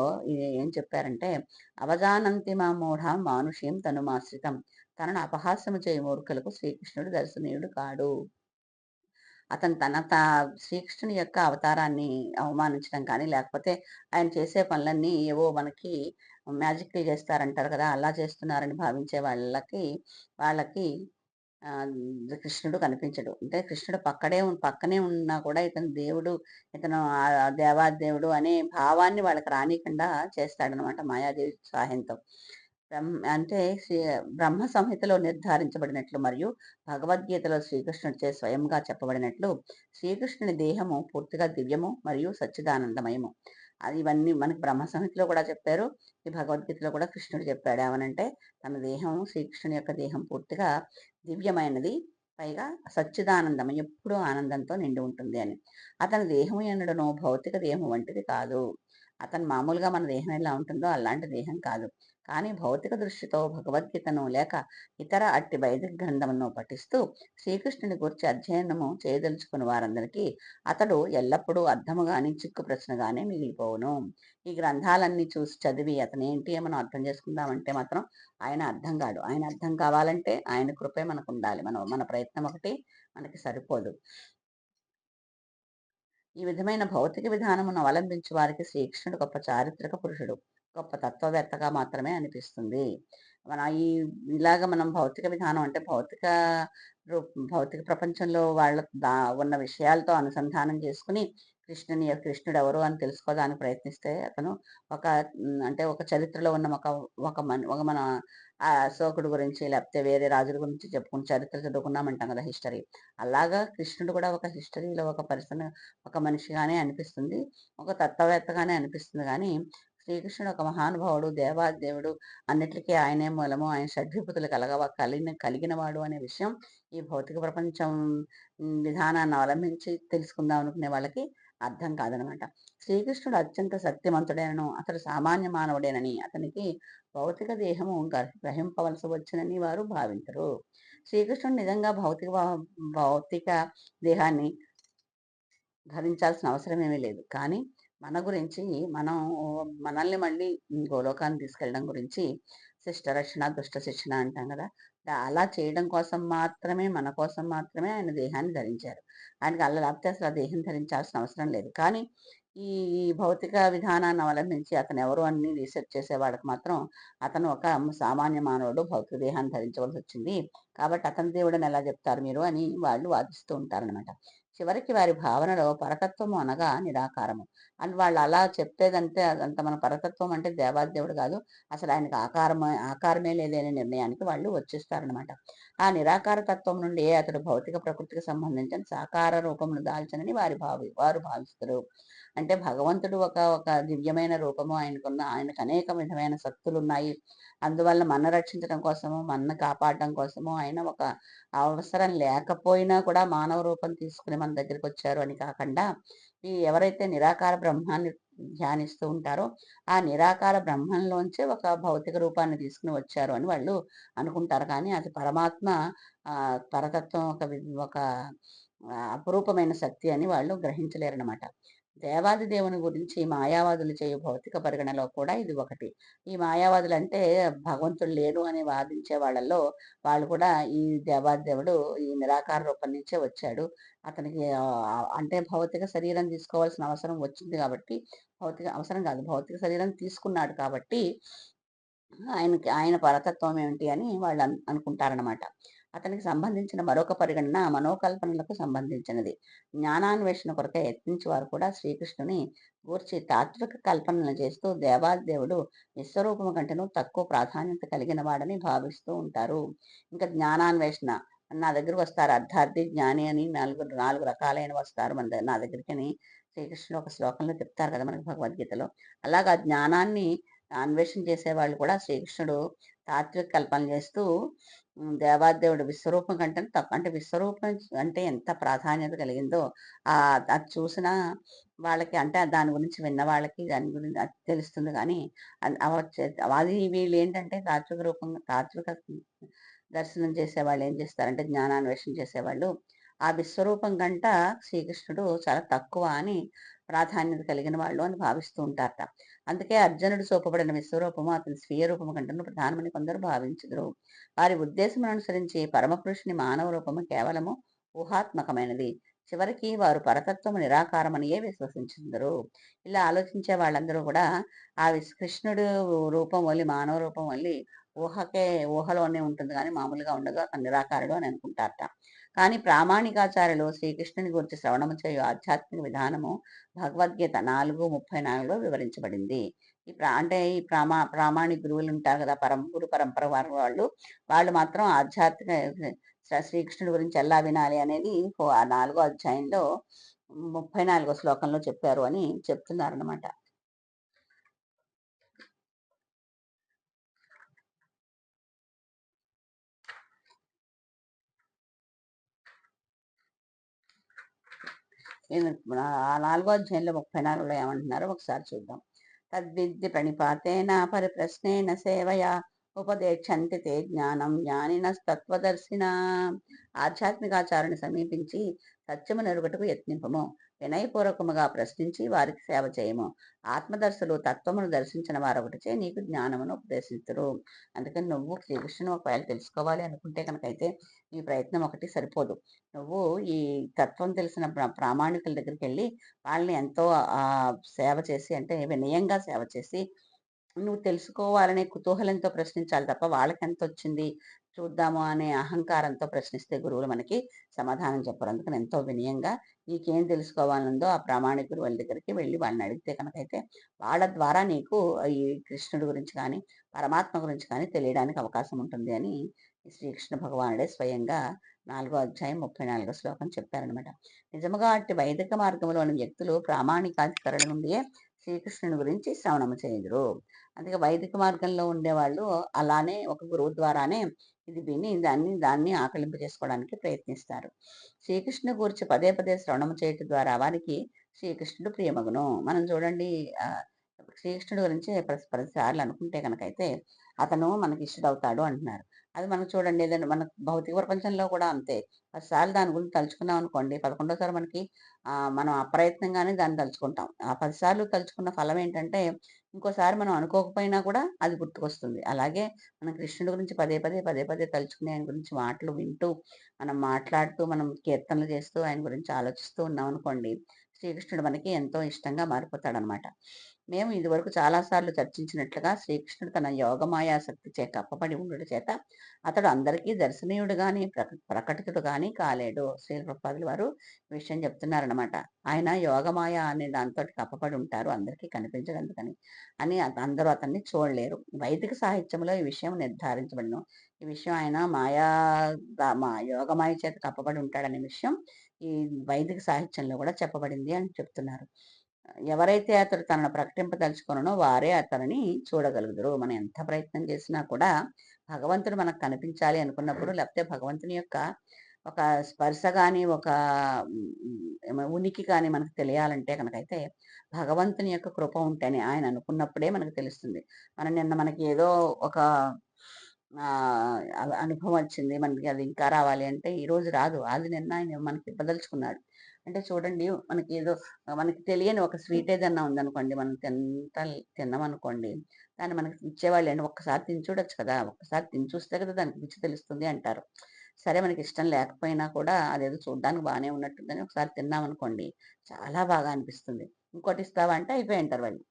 ఏం చెప్పారంటే, అవజానంతి మా మూఢ మానుషీం తనుమాశ్రితం, తనను అపహాస్యము చేయి మూర్ఖులకు శ్రీకృష్ణుడు దర్శనీయుడు కాడు. అతను శ్రీకృష్ణుని యొక్క అవతారాన్ని అవమానించడం కానీ, లేకపోతే ఆయన చేసే పనులన్నీ ఏవో మనకి మ్యాజిక్‌లు చేస్తారంటారు కదా! అలా చేస్తున్నారని భావించే వాళ్ళకి కృష్ణుడు కనిపించడు. అంటే కృష్ణుడు పక్కనే ఉన్నా కూడా ఇతను దేవుడు, ఇతను దేవాదేవుడు అనే భావాన్ని వాళ్ళకి రానీయకుండా చేస్తాడనమాట మాయాదేవి సహాయంతో. అంటే బ్రహ్మ సంహితలో నిర్ధారించబడినట్లు మరియు భగవద్గీతలో శ్రీకృష్ణుడిచే స్వయంగా చెప్పబడినట్లు, శ్రీకృష్ణుని దేహము పూర్తిగా దివ్యము మరియు సచ్చిదానందమయము. ఇవన్నీ మనకి బ్రహ్మ సంహితలో కూడా చెప్పారు. ఈ భగవద్గీతలో కూడా కృష్ణుడు చెప్పాడు. ఏమనంటే, తన దేహం, శ్రీకృష్ణుని యొక్క దేహం పూర్తిగా దివ్యమైనది, పైగా సచ్చిదానందం, ఎప్పుడూ ఆనందంతో నిండి ఉంటుంది అని. అతని దేహం ఎన్నడను భౌతిక దేహం వంటిది కాదు. అతను మామూలుగా మన దేహం ఎలా ఉంటుందో అలాంటి దేహం కాదు. కానీ భౌతిక దృష్టితో భగవద్గీతను లేక ఇతర అట్టి వైదిక గ్రంథములను పఠిస్తూ శ్రీకృష్ణుని గురించి అధ్యయనము చేయదలుచుకున్న వారందరికీ అతడు ఎల్లప్పుడూ అర్థముగాని చిక్కు ప్రశ్నగానే మిగిలిపోవును. ఈ గ్రంథాలన్నీ చూసి చదివి అతనేంటి మనం అర్థం చేసుకుందామంటే మాత్రం ఆయన అర్థం కాడు. ఆయన అర్థం కావాలంటే ఆయన కృపే మనకు ఉండాలి. మన ప్రయత్నం ఒకటి మనకి సరిపోదు. ఈ విధమైన భౌతిక విధానమును అవలంబించే వారికి శ్రీకృష్ణుడు గొప్ప చారిత్రక పురుషుడు, గొప్ప తత్వవేత్తగా మాత్రమే అనిపిస్తుంది. మన ఇలాగ మనం భౌతిక విధానం అంటే భౌతిక ప్రపంచంలో వాళ్ళ ఉన్న విషయాలతో అనుసంధానం చేసుకుని కృష్ణుడు ఎవరు అని తెలుసుకోవడానికి ప్రయత్నిస్తే అతను ఒక అంటే ఒక చరిత్రలో ఉన్న ఒక మన అశోకుడు గురించి లేకపోతే వేరే రాజుల గురించి చెప్పుకుని చరిత్ర చదువుకున్నామంటాం కదా, హిస్టరీ. అలాగా కృష్ణుడు కూడా ఒక హిస్టరీలో ఒక పర్సన్, ఒక మనిషిగానే అనిపిస్తుంది. ఒక తత్వవేత్తగానే అనిపిస్తుంది కానీ, శ్రీకృష్ణుడు ఒక మహానుభావుడు, దేవాదేవుడు, అన్నిటికీ ఆయనే మూలము, ఆయన షడ్విభూతులు కలిగిన వాడు అనే విషయం ఈ భౌతిక ప్రపంచం విధానాన్ని అవలంబించి తెలుసుకుందాం అనుకునే వాళ్ళకి అర్థం కాదనమాట. శ్రీకృష్ణుడు అత్యంత శక్తిమంతుడేనను, అతడు సామాన్య మానవుడేనని, అతనికి భౌతిక దేహము గ్రహింపవలసి వచ్చినని వారు భావించరు. శ్రీకృష్ణుడు నిజంగా భౌతిక దేహాన్ని ధరించాల్సిన అవసరం ఏమీ లేదు. కానీ మన గురించి మనం మనల్ని మళ్ళీ గోలోకాన్ని తీసుకెళ్ళడం గురించి శిష్ట రక్షణ, దుష్ట శిక్షణ అంటాం కదా! అలా చేయడం కోసం మాత్రమే, మన కోసం మాత్రమే ఆయన దేహాన్ని ధరించారు. ఆయనకి అలా లేకపోతే అసలు ఆ దేహం ధరించాల్సిన అవసరం లేదు. కానీ ఈ ఈ భౌతిక విధానాన్ని అవలంబించి అతను ఎవరు అని రీసెర్చ్ చేసే వాళ్ళకి మాత్రం అతను ఒక సామాన్య మానవుడు, భౌతిక దేహాన్ని ధరించవలసి వచ్చింది. కాబట్టి అతని దేవుడని ఎలా చెప్తారు మీరు అని వాళ్ళు వాదిస్తూ ఉంటారనమాట. చివరికి వారి భావనలో పరతత్వము అనగా నిరాకారము అని వాళ్ళు అలా చెప్పేదంటే, అదంత మన పరతత్వం అంటే దేవాదేవుడు కాదు, అసలు ఆయనకు ఆకారమే లేదనే నిర్ణయానికి వాళ్ళు వచ్చేస్తారనమాట. ఆ నిరాకార తత్వం నుండి అతడు భౌతిక ప్రకృతికి సంబంధించిన సాకార రూపమును దాల్చనని వారు భావిస్తారు. అంటే భగవంతుడు ఒక ఒక దివ్యమైన రూపము ఆయనకు అనేక విధమైన శక్తులు ఉన్నాయి. అందువల్ల మన రక్షించడం కోసము, మనని కాపాడడం కోసము ఆయన ఒక అవసరం లేకపోయినా కూడా మానవ రూపం తీసుకుని మన దగ్గరికి వచ్చారు అని కాకుండా, ఈ ఎవరైతే నిరాకార బ్రహ్మాన్ని ధ్యానిస్తూ ఉంటారో ఆ నిరాకార బ్రహ్మంలోంచే ఒక భౌతిక రూపాన్ని తీసుకుని వచ్చారు అని వాళ్ళు అనుకుంటారు. కానీ అది పరమాత్మ పరతత్వం ఒక అపురూపమైన శక్తి అని వాళ్ళు గ్రహించలేరనమాట. దేవాది దేవుని గురించి మాయావాదులు చేయు భౌతిక పరిగణలో కూడా ఇది ఒకటి. ఈ మాయావాదులు అంటే భగవంతుడు లేడు అని వాదించే వాళ్ళలో వాళ్ళు కూడా ఈ దేవాదేవుడు ఈ నిరాకార రూపం నుంచే వచ్చాడు. అతనికి అంటే భౌతిక శరీరం తీసుకోవాల్సిన అవసరం వచ్చింది కాబట్టి, భౌతిక అవసరం కాదు, భౌతిక శరీరం తీసుకున్నాడు కాబట్టి ఆయన పరతత్వం ఏమిటి అని వాళ్ళు అనుకుంటారనమాట. అతనికి సంబంధించిన మరొక పరిగణన మనోకల్పనలకు సంబంధించినది. జ్ఞానాన్వేషణ కొరకై యత్నించే వారు కూడా శ్రీకృష్ణుని గూర్చి తాత్విక కల్పనలు చేస్తూ దేవాదేవుడు విశ్వరూపము కంటేనూ తక్కువ ప్రాధాన్యత కలిగిన వాడని భావిస్తూ ఉంటారు. ఇంకా జ్ఞానాన్వేషణ నా దగ్గరకు వస్తారు, అర్థార్థి, జ్ఞాని అని నాలుగు రకాలైన వస్తారు నా దగ్గరికి అని శ్రీకృష్ణుడు ఒక శ్లోకంలో చెప్తారు కదా మనకి భగవద్గీతలో. అలాగా జ్ఞానాన్ని అన్వేషణ చేసేవాళ్ళు కూడా శ్రీకృష్ణుడు తాత్విక కల్పన చేస్తూ దేవాదేవుడు విశ్వరూపం కంటే అంటే విశ్వరూపం అంటే ఎంత ప్రాధాన్యత కలిగిందో అది చూసిన వాళ్ళకి అంటే దాని గురించి విన్న వాళ్ళకి దాని గురించి అది తెలుస్తుంది కానీ అది వీళ్ళు ఏంటంటే తాత్విక దర్శనం చేసేవాళ్ళు ఏం చేస్తారంటే జ్ఞానాన్వేషణ చేసేవాళ్ళు ఆ విశ్వరూపం కంట శ్రీకృష్ణుడు చాలా తక్కువ అని ప్రాధాన్యత కలిగిన వాళ్ళు అని భావిస్తూ ఉంటారట. అందుకే అర్జునుడు చూపబడిన విశ్వరూపము అతని స్వీయ రూపము కంటేను ప్రధానమని కొందరు భావించుదురు. వారి ఉద్దేశమును అనుసరించి పరమపురుషుని మానవ రూపము కేవలము ఊహాత్మకమైనది. చివరికి వారు పరతత్వము నిరాకారమనియే విశ్వసించుదురు. ఇలా ఆలోచించే వాళ్ళందరూ కూడా కృష్ణుడు రూపం వల్లి మానవ రూపం వల్లి ఊహకే ఊహలోనే ఉంటుంది కానీ మామూలుగా ఉండదు, అతను నిరాకారుడు అని అనుకుంటారట. కానీ ప్రామాణికాచార్యులు శ్రీకృష్ణుని గురించి శ్రవణము చేయు ఆధ్యాత్మిక విధానము భగవద్గీత 4:34లో వివరించబడింది. అంటే ఈ ప్రామాణిక గురువులు ఉంటారు కదా, గురు పరంపర వాళ్ళు మాత్రం ఆధ్యాత్మిక శ్రీకృష్ణుడి గురించి ఎలా వినాలి అనేది ఆ 4వ అధ్యాయంలో 34వ శ్లోకంలో చెప్పారు అని చెప్తున్నారనమాట. ఆ 4వ అధ్యాయంలో 34లో ఏమంటున్నారో ఒకసారి చూద్దాం. తద్విద్య ప్రణిపాతేన పరిప్రశ్నేన సేవయా ఉపదేక్షంతి తే జ్ఞానం జ్ఞానినస్తత్వదర్శిన. ఆధ్యాత్మికాచారుని సమీపించి సత్యము నెరుగుటకు యత్నింపము. వినయపూర్వకముగా ప్రశ్నించి వారికి సేవ చేయము. ఆత్మదర్శులు తత్వమును దర్శించిన వారొకటిచే నీకు జ్ఞానమును ఉపదేశించరు. అందుకని నువ్వు శ్రీకృష్ణుని ఒకవేళ తెలుసుకోవాలి అనుకుంటే కనుకైతే నీ ప్రయత్నం ఒకటి సరిపోదు. నువ్వు ఈ తత్వం తెలిసిన ప్రామాణికుల దగ్గరికి వెళ్ళి వాళ్ళని ఎంతో సేవ చేసి, అంటే వినయంగా సేవ చేసి, నువ్వు తెలుసుకోవాలనే కుతూహలంతో ప్రశ్నించాలి తప్ప వాళ్ళకెంతొచ్చింది చూద్దాము అనే అహంకారంతో ప్రశ్నిస్తే గురువులు మనకి సమాధానం చెప్పరు. అందుకని ఎంతో వినయంగా నీకేం తెలుసుకోవాలనుందో ఆ ప్రామాణిక గురువుల దగ్గరికి వెళ్ళి వాళ్ళని అడిగితే కనుకైతే వాళ్ళ ద్వారా నీకు ఈ కృష్ణుడి గురించి కానీ పరమాత్మ గురించి కానీ తెలియడానికి అవకాశం ఉంటుంది అని శ్రీకృష్ణ భగవానుడే స్వయంగా 4వ అధ్యాయం 34వ శ్లోకం చెప్పారనమాట. నిజముగా అట్టి వైదిక మార్గంలోని వ్యక్తులు ప్రామాణికాధికారుల నుండియే శ్రీకృష్ణుని గురించి శ్రవణము చేయుదురు. అందుకే వైదిక మార్గంలో ఉండేవాళ్ళు అలానే ఒక గురువు ద్వారానే ఇది విని దాన్ని ఆకలింపు చేసుకోవడానికి ప్రయత్నిస్తారు. శ్రీకృష్ణుని గురించి పదే పదే శ్రవణము చేయటం ద్వారా వారికి శ్రీకృష్ణుడు ప్రియమగును. మనం చూడండి, శ్రీకృష్ణుడి గురించి ప్రతిసార్లు అనుకుంటే కనుకైతే అతను మనకి ఇష్టడవుతాడు అంటున్నారు. అది మనం చూడండి, ఏదైనా మన భౌతిక ప్రపంచంలో కూడా అంతే. 10 సార్లు దాని గురించి తలుచుకున్నాం అనుకోండి, 11వ సారి మనకి మనం అప్రయత్నంగానే దాన్ని తలుచుకుంటాం. ఆ 10 సార్లు తలుచుకున్న ఫలం ఏంటంటే ఇంకోసారి మనం అనుకోకపోయినా కూడా అది గుర్తుకొస్తుంది. అలాగే మనం కృష్ణుడి గురించి పదే పదే పదే పదే తలుచుకుని ఆయన గురించి మాటలు వింటూ మనం మాట్లాడుతూ మనం కీర్తనలు చేస్తూ ఆయన గురించి ఆలోచిస్తూ ఉన్నాం అనుకోండి, శ్రీకృష్ణుడు మనకి ఎంతో ఇష్టంగా మారిపోతాడనమాట. మేము ఇదివరకు చాలాసార్లు చర్చించినట్లుగా శ్రీకృష్ణుడు తన యోగమాయాశక్తి చే కప్పబడి ఉండుట చేత అతడు అందరికీ దర్శనీయుడు గాని ప్రకటితుడు గాని కాలేడు. శ్రీల ప్రభుపాదులు వారు ఈ విషయం చెప్తున్నారనమాట. ఆయన యోగమాయ అనే దాంతో కప్పబడి ఉంటారు, అందరికీ కనిపించగలుగుతాని అని అందరూ అతన్ని చూడలేరు. వైదిక సాహిత్యంలో ఈ విషయం నిర్ధారించబడిన ఈ విషయం ఆయన మా యోగమాయ చేత కప్పబడి ఉంటాడనే విషయం ఈ వైదిక సాహిత్యంలో కూడా చెప్పబడింది అని చెప్తున్నారు. ఎవరైతే అతడు తనను ప్రకటింపదలుచుకొనునో వారే అతనిని చూడగలుగుదురు. మనం ఎంత ప్రయత్నం చేసినా కూడా భగవంతుడు మనకు కనిపించాలి అనుకున్నప్పుడు, లేకపోతే భగవంతుని యొక్క ఒక స్పర్శ కానీ ఒక ఉనికి కానీ మనకు తెలియాలంటే కనుకైతే భగవంతుని యొక్క కృప ఉంటేనే, ఆయన అనుకున్నప్పుడే మనకు తెలుస్తుంది. మనకి ఏదో ఒక అనుభవం వచ్చింది, మనకి అది ఇంకా రావాలి అంటే ఈ రోజు రాదు, అది నిన్న ఆయన మనకి ఇవ్వదలుచుకున్నాడు. అంటే చూడండి, మనకి తెలియని ఒక స్వీట్ ఏదన్నా ఉందనుకోండి, మనం తిన్నామనుకోండి, దాన్ని మనకి ఇచ్చేవాళ్ళు ఏంటి, ఒక్కసారి తిని చూడొచ్చు కదా, ఒక్కసారి తిని చూస్తే కదా దానికి రుచి తెలుస్తుంది అంటారు. సరే, మనకి ఇష్టం లేకపోయినా కూడా అదేదో చూడడానికి బాగానే ఉన్నట్టుందని ఒకసారి తిన్నామనుకోండి, చాలా బాగా అనిపిస్తుంది. ఇంకోటి ఇస్తావా అంటే అయిపోయి అంటారు వాళ్ళు.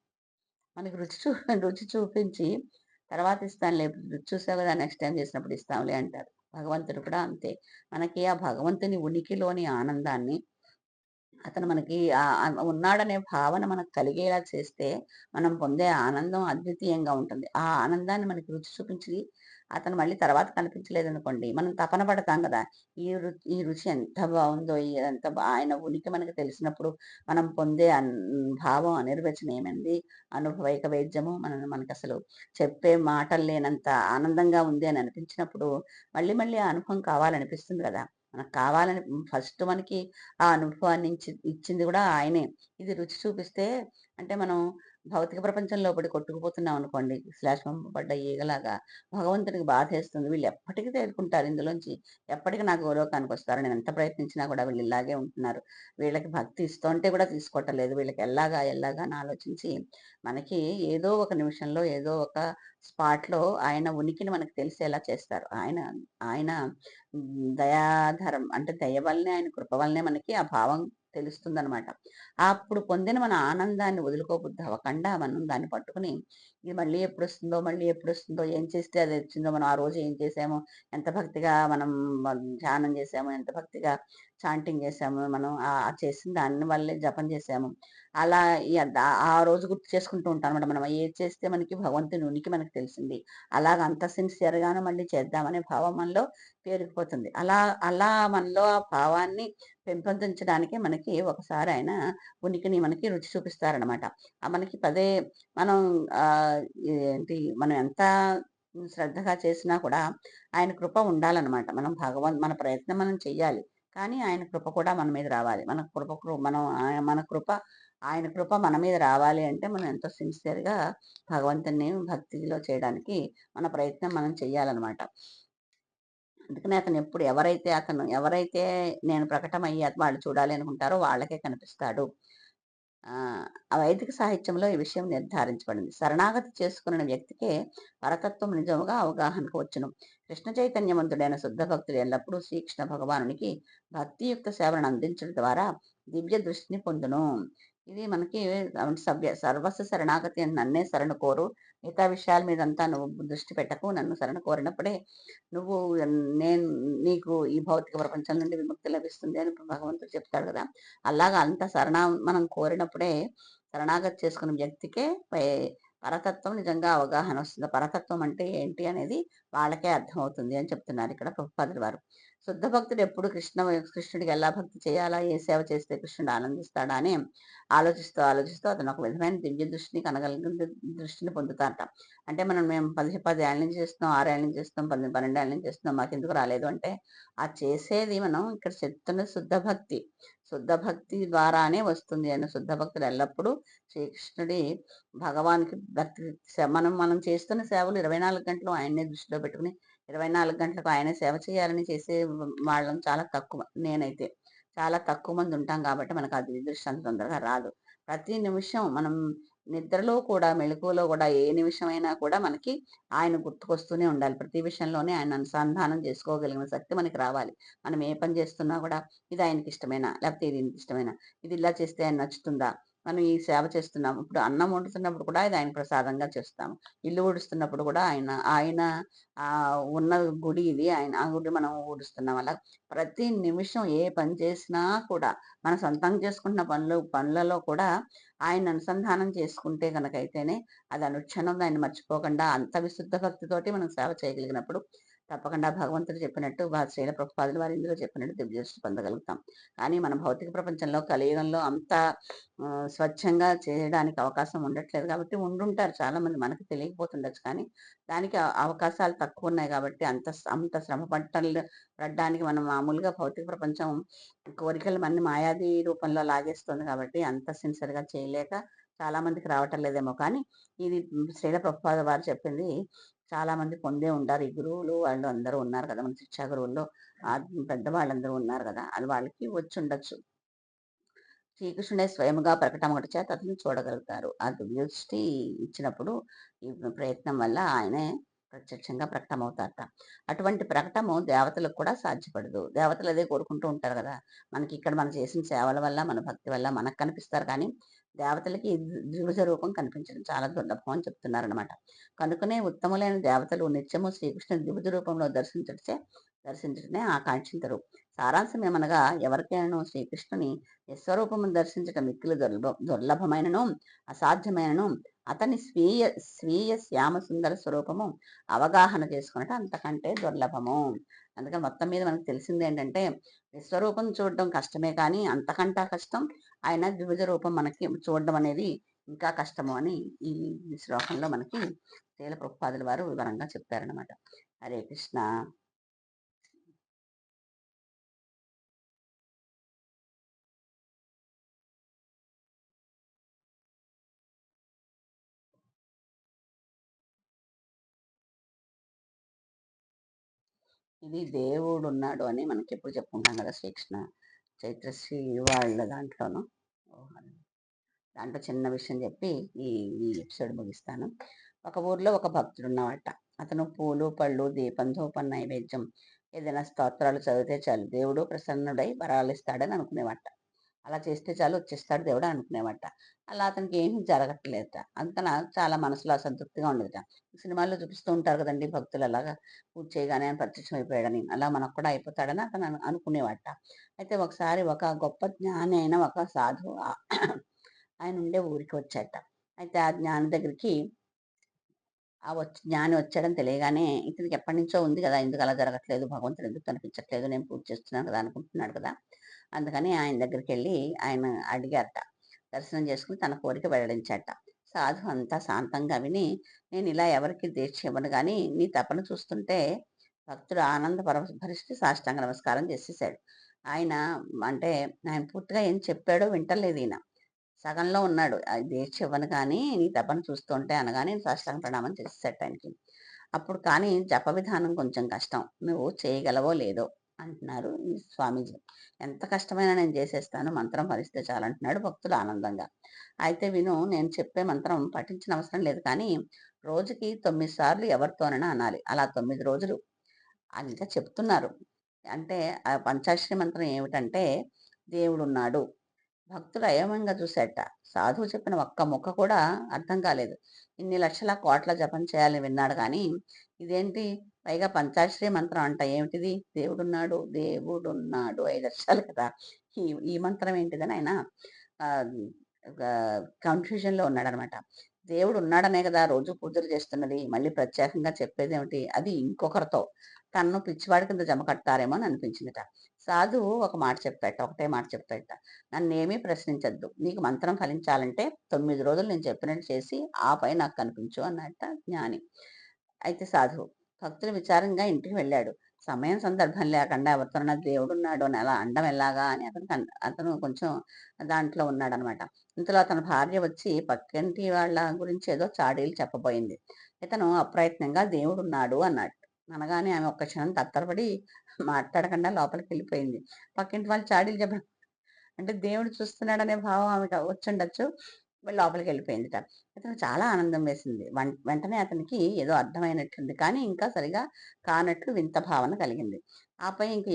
మనకి రుచి చూపించి తర్వాత ఇస్తానులే, రుచి చూసావు కదా, నెక్స్ట్ టైం చేసినప్పుడు ఇస్తాంలే అంటారు. భగవంతుడు కూడా అంతే. మనకి ఆ భగవంతుని ఉనికిలోని ఆనందాన్ని, అతను మనకి ఉన్నాడనే భావన మనకు కలిగేలా చేస్తే, మనం పొందే ఆనందం అద్వితీయంగా ఉంటుంది. ఆ ఆనందాన్ని మనకి రుచి చూపించి, అతను మళ్ళీ తర్వాత కనిపించలేదనుకోండి, మనం తపన పడతాం గదా! ఈ రుచి ఎంత బావుందో, ఆయన ఉనికి మనకు తెలిసినప్పుడు, మనం పొందే భావం అనిర్వచనీయమైనది. అనుభవైక వేద్యము మనకసలు చెప్పే మాటలు లేనంత ఆనందంగా ఉంది అని అనిపించినప్పుడు, మళ్ళీ మళ్ళీ ఆ అనుభవం కావాలనిపిస్తుంది గదా! మనకు కావాలని ఫస్ట్ మనకి ఆ అనుభవాన్ని ఇచ్చింది గూడా ఆయనే. ఇది రుచి చూపిస్తే అంటే మనం భౌతిక ప్రపంచంలో పడి కొట్టుకుపోతున్నాం అనుకోండి. శ్లేషం పడ్డ ఈగలాగా భగవంతుడికి బాధేస్తుంది. వీళ్ళు ఎప్పటికి తేరుకుంటారు ఇందులోంచి. ఎప్పటికి నా గోలోకానికొస్తారు. నేను ఎంత ప్రయత్నించినా కూడా వీళ్ళు ఇలాగే ఉంటున్నారు. వీళ్ళకి భక్తి ఇస్తుంటే కూడా తీసుకోవటం లేదు. వీళ్ళకి ఎల్లాగా, ఎల్లాగా అని ఆలోచించి మనకి ఏదో ఒక నిమిషంలో, ఏదో ఒక స్పాట్‌లో ఆయన ఉనికిని మనకు తెలిసేలా చేస్తారు. ఆయన ఆయన దయాధరం అంటే దయ వల్లనే, ఆయన కృప వల్లనే మనకి ఆ భావం తెలుస్తుందనమాట. అప్పుడు పొందిన మన ఆనందాన్ని వదులుకోబుద్ధి అవ్వకండా మనం దాన్ని పట్టుకుని, ఇది మళ్ళీ ఎప్పుడొస్తుందో, మళ్ళీ ఎప్పుడొస్తుందో, ఏం చేస్తే అది వచ్చిందో, మనం ఆ రోజు ఏం చేసామో, ఎంత భక్తిగా మనం ధ్యానం చేసామో, ఎంత భక్తిగా చాంటింగ్ చేసామో, మనం చేసిన దాని వల్లే జపం చేసాము. అలా ఆ రోజు గుర్తు చేసుకుంటూ ఉంటాం అనమాట. మనం ఏది చేస్తే మనకి భగవంతుని ఉనికి మనకు తెలిసింది. అలాగ అంత సిన్సియర్‌గానే మళ్ళీ చేద్దామనే భావం మనలో పేరుకుపోతుంది. అలా అలా మనలో ఆ భావాన్ని పెంపొందించడానికే మనకి ఒకసారి ఆయన ఉనికిని మనకి రుచి చూపిస్తారనమాట. మనకి పదే మనం ఆహ్, ఏంటి మనం ఎంత శ్రద్ధగా చేసినా కూడా ఆయన కృప ఉండాలనమాట. మన ప్రయత్నం మనం చెయ్యాలి. కానీ ఆయన కృప కూడా మన మీద రావాలి. మన కృప కృ మనం ఆయ మన కృప ఆయన కృప మన మీద రావాలి అంటే మనం ఎంతో సిన్సియర్‌గా భగవంతుడిని భక్తిలో చేయడానికి మన ప్రయత్నం మనం చెయ్యాలనమాట. అందుకనే ఎవరైతే నేను ప్రకటమయ్యి వాళ్ళు చూడాలి అనుకుంటారో వాళ్ళకే కనిపిస్తాడు. వైదిక సాహిత్యంలో ఈ విషయం నిర్ధారించబడింది. శరణాగతి చేసుకున్న వ్యక్తికే పరతత్వం నిజముగా అవగాహనకు వచ్చును. కృష్ణ చైతన్యవంతుడైన శుద్ధ భక్తుడు ఎల్లప్పుడూ శ్రీకృష్ణ భగవానునికి భక్తియుక్త సేవలను అందించడం ద్వారా దివ్య దృష్టిని పొందును. ఇది మనకి సర్వస్వ శరణాగతి అని నన్నే శరణు కోరు. మిగతా విషయాల మీదంతా నువ్వు దృష్టి పెట్టకు. నన్ను శరణు కోరినప్పుడే నువ్వు నేను నీకు ఈ భౌతిక ప్రపంచం నుండి విముక్తి లభిస్తుంది అని భగవంతుడు చెప్తాడు కదా! అలాగా అంత మనం కోరినప్పుడే శరణాగతి చేసుకున్న వ్యక్తికే పరతత్వం నిజంగా అవగాహన వస్తుంది. పరతత్వం అంటే ఏంటి అనేది వాళ్ళకే అర్థమవుతుంది అని చెప్తున్నారు ఇక్కడ ప్రభుపాదుల వారు. శుద్ధ భక్తుడు ఎప్పుడు కృష్ణుడికి ఎలా భక్తి చేయాలా? ఏ సేవ చేస్తే కృష్ణుడు ఆనందిస్తాడా అని ఆలోచిస్తూ అతను ఒక విధమైన దివ్య దృష్టిని కనగలిగిన దృష్టిని పొందుతారట. అంటే మేము 10 ఏళ్ల నుంచి చేస్తున్నాం, 6 ఏళ్ల నుంచి చేస్తున్నాం, 12 ఏళ్ల నుంచి చేస్తున్నాం, మాకెందుకు రాలేదు అంటే, ఆ చేసేది మనం ఇక్కడ చెప్తున్న శుద్ధ భక్తి. శుద్ధ భక్తి ద్వారానే వస్తుంది అని శుద్ధ భక్తుడు ఎల్లప్పుడూ శ్రీకృష్ణుడి భగవాన్‌కి భక్తి మనం చేస్తున్న సేవలు 24 గంటలు ఆయన్నే దృష్టిలో పెట్టుకొని, 24 గంటలకు ఆయనే సేవ చేయాలని చేసే వాళ్ళం చాలా తక్కువ. నేనైతే. చాలా తక్కువ మంది ఉంటాం కాబట్టి మనకు ఆ దృష్టి అంత తొందరగా రాదు. ప్రతి నిమిషం మనం నిద్రలో కూడా, మెళకువలో కూడా ఏ నిమిషమైనా కూడా మనకి ఆయన గుర్తుకొస్తూనే ఉండాలి. ప్రతి విషయంలోనే ఆయన అనుసంధానం చేసుకోగలిగిన శక్తి మనకి రావాలి. మనం ఏ పని చేస్తున్నా కూడా ఇది ఆయనకిష్టమేనా? లేకపోతే ఇది ఈయనకిష్టమేనా? ఇది ఇలా చేస్తే ఆయన నచ్చుతుందా? మనం ఈ సేవ చేస్తున్నాము. ఇప్పుడు అన్నం వండుతున్నప్పుడు కూడా ఇది ఆయన ప్రసాదంగా చేస్తాము. ఇల్లు ఊడుస్తున్నప్పుడు కూడా ఆయన ఆయన ఉన్న గుడి ఇది. ఆ గుడి మనం ఊడుస్తున్నాం. అలా ప్రతి నిమిషం ఏ పని చేసినా కూడా మన సొంతంగా చేసుకుంటున్న పనులలో కూడా ఆయన అనుసంధానం చేసుకుంటే గనకైతేనే అది అనుక్షణం దాన్ని మర్చిపోకుండా అంత విశుద్ధ భక్తితోటి మనం సేవ చేయగలిగినప్పుడు తప్పకుండా భగవంతుడు చెప్పినట్టు శ్రీల ప్రభుపాదులు వారు ఇందులో చెప్పినట్టు దివ్యదృష్టి పొందగలుగుతాం. కానీ మన భౌతిక ప్రపంచంలో కలియుగంలో అంత స్వచ్ఛంగా చేయడానికి అవకాశం ఉండట్లేదు కాబట్టి ఉండుంటారు చాలామంది మనకు తెలియకపోతుండొచ్చు. కానీ దానికి అవకాశాలు తక్కువ ఉన్నాయి కాబట్టి అంత శ్రమ పడడానికి మనం మామూలుగా భౌతిక ప్రపంచం కోరికలు మన మాయాది రూపంలో లాగేస్తుంది కాబట్టి అంత సిన్సియర్‌గా చేయలేక చాలా మందికి రావటం లేదేమో కానీ, ఇది శ్రీల ప్రభుపాద వారు చెప్పింది చాలా మంది పొందే ఉంటారు. ఈ గురువులు వాళ్ళు అందరూ ఉన్నారు కదా! మన శిక్షా గురువుల్లో పెద్దవాళ్ళందరూ ఉన్నారు కదా! అది వాళ్ళకి వచ్చుండొచ్చు. శ్రీకృష్ణుడే స్వయముగా ప్రకటమగుట చేత అతను చూడగలుగుతారు. ఆ దివ్యదృష్టి ఇచ్చినప్పుడు ఈ ప్రయత్నం వల్ల ఆయనే ప్రత్యక్షంగా ప్రకటమవుతారట. అటువంటి ప్రకటము దేవతలకు కూడా సాధ్యపడదు. దేవతలు అదే కోరుకుంటూ ఉంటారు గదా! మనకిక్కడ మనం చేసిన సేవల వల్ల, మన భక్తి వల్ల మనకు కనిపిస్తారు కానీ, దేవతలకి ద్విభుజ రూపం కనిపించడం చాలా దుర్లభం అని చెప్తున్నారనమాట. కనుకనే ఉత్తములైన దేవతలు నిత్యము శ్రీకృష్ణుని ద్విభుజ రూపంలో దర్శించుటనే ఆకాంక్షింతరు. సారాంశం ఏమనగా ఎవరికైనాను శ్రీకృష్ణుని విశ్వరూపమును దర్శించటం మిక్కిలి దుర్లభమైనను అసాధ్యమైనను అతని స్వీయ స్వీయ శ్యామ సుందర స్వరూపము అవగాహన చేసుకున్నట్టు అంతకంటే దుర్లభము. అందుకని మొత్తం మీద మనకు తెలిసింది ఏంటంటే విశ్వరూపం చూడడం కష్టమే కానీ అంతకంటా కష్టం ఆయన ద్విజ రూపం మనకి చూడడం అనేది ఇంకా కష్టము అని ఈ శ్లోకంలో మనకి శ్రీల ప్రభుపాదుల వారు వివరంగా చెప్పారనమాట. హరే కృష్ణ. ఇది దేవుడు ఉన్నాడు అని మనకి ఎప్పుడు చెప్పుకుంటాం కదా శ్రీకృష్ణ చైత్రశ్రీ వాళ్ళ దాంట్లోను. దాంట్లో చిన్న విషయం చెప్పి ఈ ఈ ఎపిసోడ్ ముగిస్తాను. ఒక ఊర్లో ఒక భక్తుడు ఉన్నవాట. అతను పూలు పళ్ళు దీపం ధూపం నైవేద్యం ఏదైనా స్తోత్రాలు చదివితే చాలు దేవుడు ప్రసన్నుడై వరాలు ఇస్తాడని అనుకునేవాట. అలా చేస్తే చాలు వచ్చేస్తాడు దేవుడు అనుకునేవాట. అలా అతనికి ఏమీ జరగట్లేదట. అంతన చాలా మనసులో అసంతృప్తిగా ఉండేదట. సినిమాల్లో చూపిస్తూ ఉంటారు కదండి భక్తులు అలాగా పూజ చేయగానే ఆయన ప్రత్యక్షం అయిపోయాడని. అలా మనకు కూడా అయిపోతాడని అతను అనుకునేవాట. అయితే ఒకసారి ఒక గొప్ప జ్ఞాని అయిన ఒక సాధువు ఆయన ఉండే ఊరికి వచ్చాట. అయితే ఆ జ్ఞాని దగ్గరికి జ్ఞాని వచ్చాడని తెలియగానే ఇతనికి ఎప్పటినుంచో ఉంది కదా! ఎందుకు అలా జరగట్లేదు, భగవంతుడు ఎందుకు కనిపించట్లేదు, నేను పూజ చేస్తున్నాను కదా అనుకుంటున్నాడు కదా! అందుకని ఆయన దగ్గరికెళ్ళి ఆయన అడిగారట. దర్శనం చేసుకొని తన కోరిక వెల్లడించాడట. సాధువు అంతా శాంతంగా విని, నేను ఇలా ఎవరికీ దీక్ష ఇవ్వను గానీ, నీ తపన చూస్తుంటే భక్తుడు ఆనంద భరిస్తూ సాష్టాంగ నమస్కారం చేసేసాడు. ఆయన అంటే ఆయన పూర్తిగా ఏం చెప్పాడో వింటలేదు ఈయన. సగంలో ఉన్నాడు. దీక్ష ఇవ్వను కానీ నీ తపన చూస్తుంటే అనగానే సాష్టాంగ ప్రణామం చేసేసాట ఆయనకి. అప్పుడు కానీ జప విధానం కొంచెం కష్టం. నువ్వు చేయగలవో లేదో అంటున్నారు ఈ స్వామీజీ. ఎంత కష్టమైనా నేను చేసేస్తాను మంత్రం ఫలిస్తే చాలంటున్నాడు భక్తుడు ఆనందంగా. అయితే విను, నేను చెప్పే మంత్రం పఠించిన అవసరం లేదు కానీ రోజుకి 9 సార్లు ఎవరితోనైనా అనాలి. అలా 9 రోజులు అని ఇంకా చెప్తున్నారు. అంటే ఆ పంచాక్షరి మంత్రం ఏమిటంటే దేవుడున్నాడు. భక్తుడు అయోమయంగా చూశాడట. సాధువు చెప్పిన ఒక్క ముక్క కూడా అర్థం కాలేదు. ఇన్ని లక్షల కోట్ల జపం చేయాలని విన్నాడు కానీ ఇదేంటి, పైగా పంచాక్షరి మంత్రం అంట, ఏమిటిది దేవుడున్నాడు దేవుడున్నాడు 5 అక్షరాలు కదా, ఈ ఈ మంత్రం ఏంటిదని ఆయన కన్ఫ్యూజన్లో ఉన్నాడనమాట. దేవుడు ఉన్నాడనే కదా రోజు పూజలు చేస్తున్నది, మళ్ళీ ప్రత్యేకంగా చెప్పేది ఏమిటి, అది ఇంకొకరితో తన్ను పిచ్చివాడి కింద జమ కట్టారేమో అని అనిపించిందట. సాధువు ఒక మాట చెప్పాట, ఒకటే మాట చెప్పాట, నన్నేమీ ప్రశ్నించద్దు, నీకు మంత్రం ఫలించాలంటే 9 రోజులు నేను చెప్పినట్టు చేసి ఆపై నాకు కనిపించు అన్నట్ట జ్ఞాని. అయితే సాధువు భక్తులు విచారంగా ఇంటికి వెళ్ళాడు. సమయం సందర్భం లేకుండా ఎవరితోనన్నా దేవుడున్నాడు అని అలా అండం ఎలాగా అని అతను కొంచెం దాంట్లో ఉన్నాడనమాట. ఇంతలో అతని భార్య వచ్చి పక్కింటి వాళ్ళ గురించి ఏదో చాడీలు చెప్పబోయింది. ఇతను అప్రయత్నంగా దేవుడున్నాడు అన్నాడు. అనగానే ఆమె ఒక్క క్షణం తత్తరపడి మాట్లాడకుండా లోపలికి వెళ్ళిపోయింది. పక్కింటి వాళ్ళు చాడీలు చెప్పడం అంటే దేవుడు చూస్తున్నాడనే భావం ఆమెకు వచ్చుండొచ్చు. లోపలికి వెళ్ళిపోయిందిట. అతనికి చాలా ఆనందం వేసింది. వెంటనే అతనికి ఏదో అర్థమైనట్లుంది. కానీ ఇంకా సరిగా కానట్లు వింత భావన కలిగింది. ఆపై ఇంక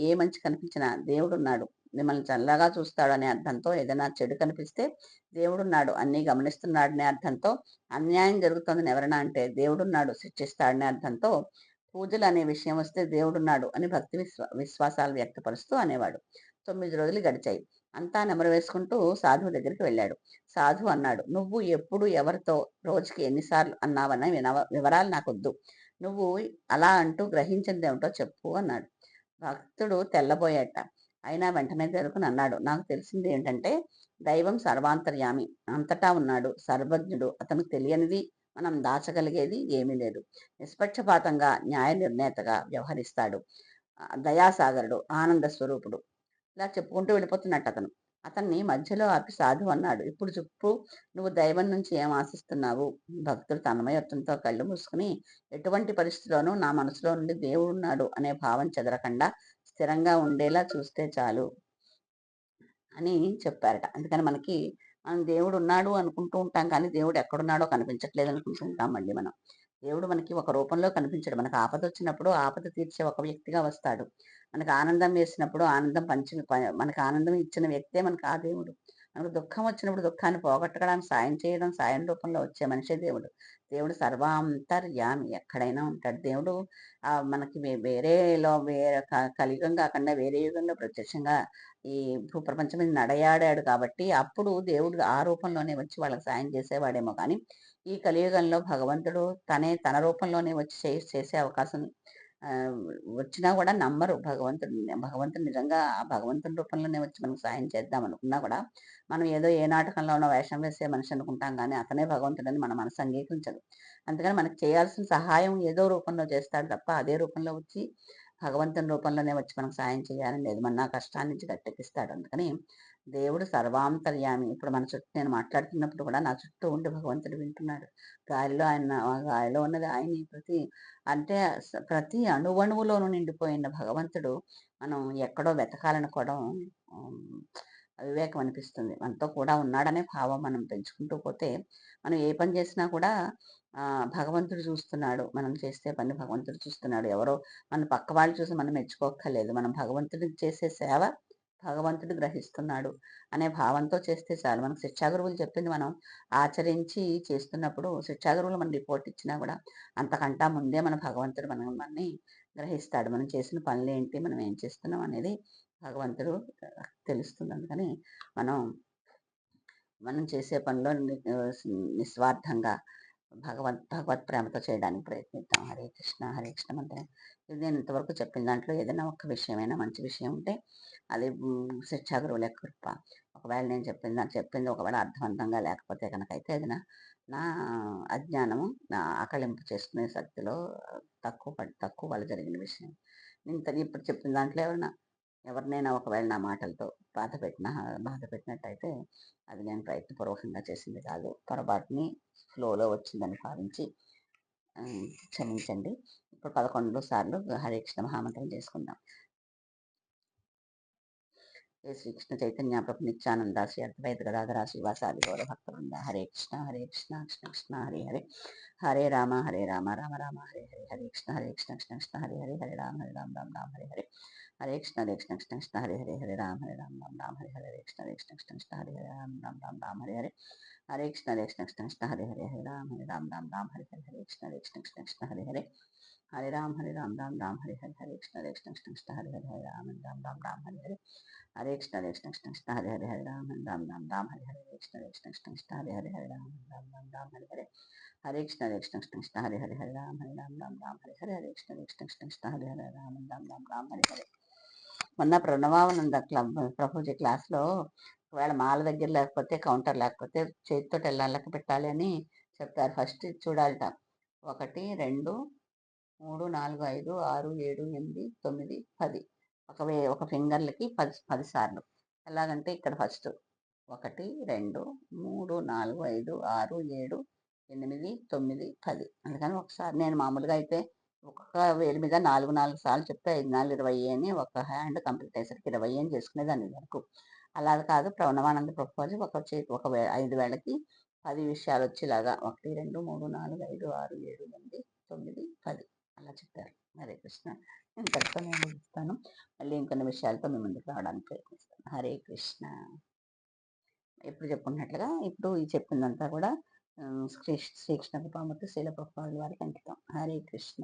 ఏ మంచి కనిపించినా దేవుడున్నాడు, మిమ్మల్ని చల్లగా చూస్తాడు అనే అర్థంతో, ఏదైనా చెడు కనిపిస్తే దేవుడున్నాడు అన్నీ గమనిస్తున్నాడనే అర్థంతో, అన్యాయం జరుగుతోందని ఎవరైనా అంటే దేవుడున్నాడు శిక్షిస్తాడనే అర్థంతో, పూజలు అనే విషయం వస్తే దేవుడున్నాడు అని భక్తి విశ్వాసాలు వ్యక్తపరుస్తూ అనేవాడు. 9 రోజులు గడిచాయి. అంతా నెమరు వేసుకుంటూ సాధువు దగ్గరికి వెళ్ళాడు. సాధువు అన్నాడు, నువ్వు ఎప్పుడు ఎవరితో రోజుకి ఎన్నిసార్లు అన్నావన్న వివరాలు నాకొద్దు. నువ్వు అలా అంటూ గ్రహించిందేమిటో చెప్పు అన్నాడు. భక్తుడు తెల్లబోయాట. అయినా వెంటనే తేరుకుని అన్నాడు, నాకు తెలిసింది ఏంటంటే దైవం సర్వాంతర్యామి, అంతటా ఉన్నాడు, సర్వజ్ఞుడు, అతనికి తెలియనిది మనం దాచగలిగేది ఏమీ లేదు. నిష్పక్షపాతంగా న్యాయ నిర్ణేతగా వ్యవహరిస్తాడు. దయాసాగరుడు, ఆనంద స్వరూపుడు. ఇలా చెప్పుకుంటూ వెళ్ళిపోతున్నట్టు అతను. అతన్ని మధ్యలో ఆపి సాధువు అన్నాడు, ఇప్పుడు చెప్పు, నువ్వు దైవం నుంచి ఏం ఆశిస్తున్నావు? భక్తుడు తన్మయత్వంతో కళ్ళు మూసుకుని, ఎటువంటి పరిస్థితిలోనూ నా మనసులో నుండి దేవుడున్నాడు అనే భావం చెదరకుండా స్థిరంగా ఉండేలా చూస్తే చాలు అని చెప్పారట. అందుకని మనకి మనం దేవుడు ఉన్నాడు అనుకుంటూ ఉంటాం కానీ దేవుడు ఎక్కడున్నాడో కనిపించట్లేదు అనుకుంటూ ఉంటాం మళ్ళీ మనం. దేవుడు మనకి ఒక రూపంలో కనిపించడు. మనకు ఆపద వచ్చినప్పుడు ఆపద తీర్చే ఒక వ్యక్తిగా వస్తాడు. మనకు ఆనందం వేసినప్పుడు ఆనందం మనకు ఆనందం ఇచ్చిన వ్యక్తే మనకు ఆ దేవుడు. మనకు దుఃఖం వచ్చినప్పుడు దుఃఖాన్ని పోగొట్టడానికి సాయం చేయడం, సాయం రూపంలో వచ్చే మనిషే దేవుడు. దేవుడు సర్వాంతర్యామి ఎక్కడైనా ఉంటాడు. దేవుడు మనకి వేరే కలియుగం కాకుండా వేరే యుగంలో ప్రత్యక్షంగా ఈ భూప్రపంచం మీద నడయాడాడు కాబట్టి, అప్పుడు దేవుడు ఆ రూపంలోనే వచ్చి వాళ్ళకి సాయం చేసేవాడేమో కానీ, ఈ కలియుగంలో భగవంతుడు తన రూపంలోనే వచ్చి చేసే అవకాశం ఆహ్, వచ్చినా కూడా నమ్మరు భగవంతుడిని. భగవంతుడు నిజంగా ఆ భగవంతుని రూపంలోనే వచ్చి మనకు సాయం చేద్దాం అనుకున్నా కూడా, మనం ఏదో ఏ నాటకంలోనో వేషం వేసే మనిషి అనుకుంటాం గానీ, అతనే భగవంతుడని మన మనసు అంగీకరించదు. అందుకని మనకు చేయాల్సిన సహాయం ఏదో రూపంలో చేస్తాడు తప్ప, అదే రూపంలో వచ్చి భగవంతుని రూపంలోనే వచ్చి మనకు సాయం చేయాలని లేదు. మన కష్టాన్ని నుంచి గట్టెక్కిస్తాడు. అందుకని దేవుడు సర్వాంతర్యామి. ఇప్పుడు మన చుట్టూ నేను మాట్లాడుతున్నప్పుడు కూడా నా చుట్టూ ఉండి భగవంతుడు వింటున్నాడు. గాలిలో ఉన్నది ఆయనే. అంటే ప్రతి అణువణువులోనూ నిండిపోయిన భగవంతుడు మనం ఎక్కడో వెతకాలనుకోవడం హ్మ్, అవివేకం అనిపిస్తుంది. మనతో కూడా ఉన్నాడనే భావం మనం పెంచుకుంటూ పోతే, మనం ఏ పని చేసినా కూడా భగవంతుడు చూస్తున్నాడు. మనం చేసే పని భగవంతుడు చూస్తున్నాడు. ఎవరో మన పక్క వాళ్ళు చూసి మనం మెచ్చుకోక్కర్లేదు. మనం భగవంతుడికి చేసే సేవ భగవంతుడు గ్రహిస్తున్నాడు అనే భావంతో చేస్తే చాలు. మనకు శిక్షా గురువులు చెప్పింది మనం ఆచరించి చేస్తున్నప్పుడు, శిక్షా గురువులు మనం రిపోర్ట్ ఇచ్చినా కూడా అంతకంటా ముందే మన భగవంతుడు మనల్ని గ్రహిస్తాడు. మనం చేసిన పనులేంటి, మనం ఏం చేస్తున్నాం అనేది భగవంతుడు తెలుస్తుంది. అందుకని మనం మనం చేసే పనిలో నిస్వార్థంగా భగవత్ ప్రేమతో చేయడానికి ప్రయత్నిద్దాం. హరే కృష్ణ, హరే కృష్ణ మంత్రం. ఇది నేను ఇంతవరకు చెప్పిన దాంట్లో ఏదైనా ఒక్క విషయమైనా మంచి విషయం ఉంటే అది శిక్షా గురువుల కృప. ఒకవేళ నేను చెప్పింది ఒకవేళ అర్థవంతంగా లేకపోతే కనుకైతే అది నా అజ్ఞానము, నా ఆకలింపు చేసుకునే శక్తిలో తక్కువ వల్ల జరిగిన విషయం. ఇప్పుడు చెప్పిన దాంట్లో ఎవరినైనా ఒకవేళ నా మాటలతో బాధ పెట్టినట్టయితే అది నేను ప్రయత్నపూర్వకంగా చేసింది కాదు. పొరపాటుని ఫ్లోలో వచ్చిందని భావించి క్షమించండి. ఇప్పుడు 11 సార్లు హరే కృష్ణ మహామంత్రం చేసుకుందాం. ఏ శ్రీకృష్ణ చైతన్య ప్రభు నిత్యానంద శ్రీ అద్వైత గదాధర శ్రీవాసాది గౌర భక్తవృంద హరే కృష్ణ కృష్ణ కృష్ణ హరే హరే హరే రామ రామ రామ హరే హరే హరే కృష్ణ కృష్ణ కృష్ణ హరే హరే హరే రామ రామ రామ హరే హరే హరే కృష్ణ కృష్ణ కృష్ణ హరే హరే హరే రామ రామ రామ హరే హరే కృష్ణ కృష్ణ కృష్ణ హరే హరే రామ రామ హరే హరే హరే కృష్ణ కృష్ణ కృష్ణ హరే హరే హరే రామ రామ హరే హరే హరే కృష్ణ కృష్ణ కృష్ణ హరే హరే హరే రామ హరే హరే హరే కృష్ణ కృష్ణ హరే హరే హరే రామ హరే హరే హరే కృష్ణ హరే హరే హరే రామ హరే హరే కృష్ణ హరే హరే హరే రామ హరే హరే హరే కృష్ణ హరే హరే హరే రామ హరే హరే హరే కృష్ణ హరే హరే రామ హరే హరే. మొన్న ప్రణవానంద ప్రభుజీ క్లాస్లో ఒకవేళ మాల దగ్గర లేకపోతే కౌంటర్ లేకపోతే చేతితో లెక్క పెట్టాలి అని చెప్తారు. ఫస్ట్ చూడాలట 1 2 3 4 5 6 7 8 9 10 ఒక ఫింగర్లకి 10 సార్లు. ఎలాగంటే ఇక్కడ ఫస్ట్ 1 2 3 4 5 6 7 8 9 10. అందుకని ఒకసారి నేను మామూలుగా అయితే ఒక్కొక్క వేలు మీద 4 సార్లు చెప్తే 5 4 20 అని ఒక హ్యాండ్ కంప్లీట్ అయ్యేసరికి 20 అని చేసుకునేదాన్ని వరకు. అలా కాదు ప్రణవానంద ప్రభుజీ ఒక 5 వేళ్ళకి 10 విషయాలు వచ్చేలాగా 1 2 3 4 5 6 7 8 9 10 అలా చెప్పారు. హరే కృష్ణ. ఇంతటితో నేను ముగిస్తాను. మళ్ళీ ఇంకొన్ని విషయాలతో మీ ముందుకు రావడానికి ప్రయత్నిస్తాను. హరే కృష్ణ. ఎప్పుడు చెప్పుకున్నట్లుగా ఇప్పుడు ఈ చెప్పిందంతా కూడా శ్రీకృష్ణ కృపామూర్తి శీల ప్రభుపాదుల వారికి అంకితం. హరే కృష్ణ.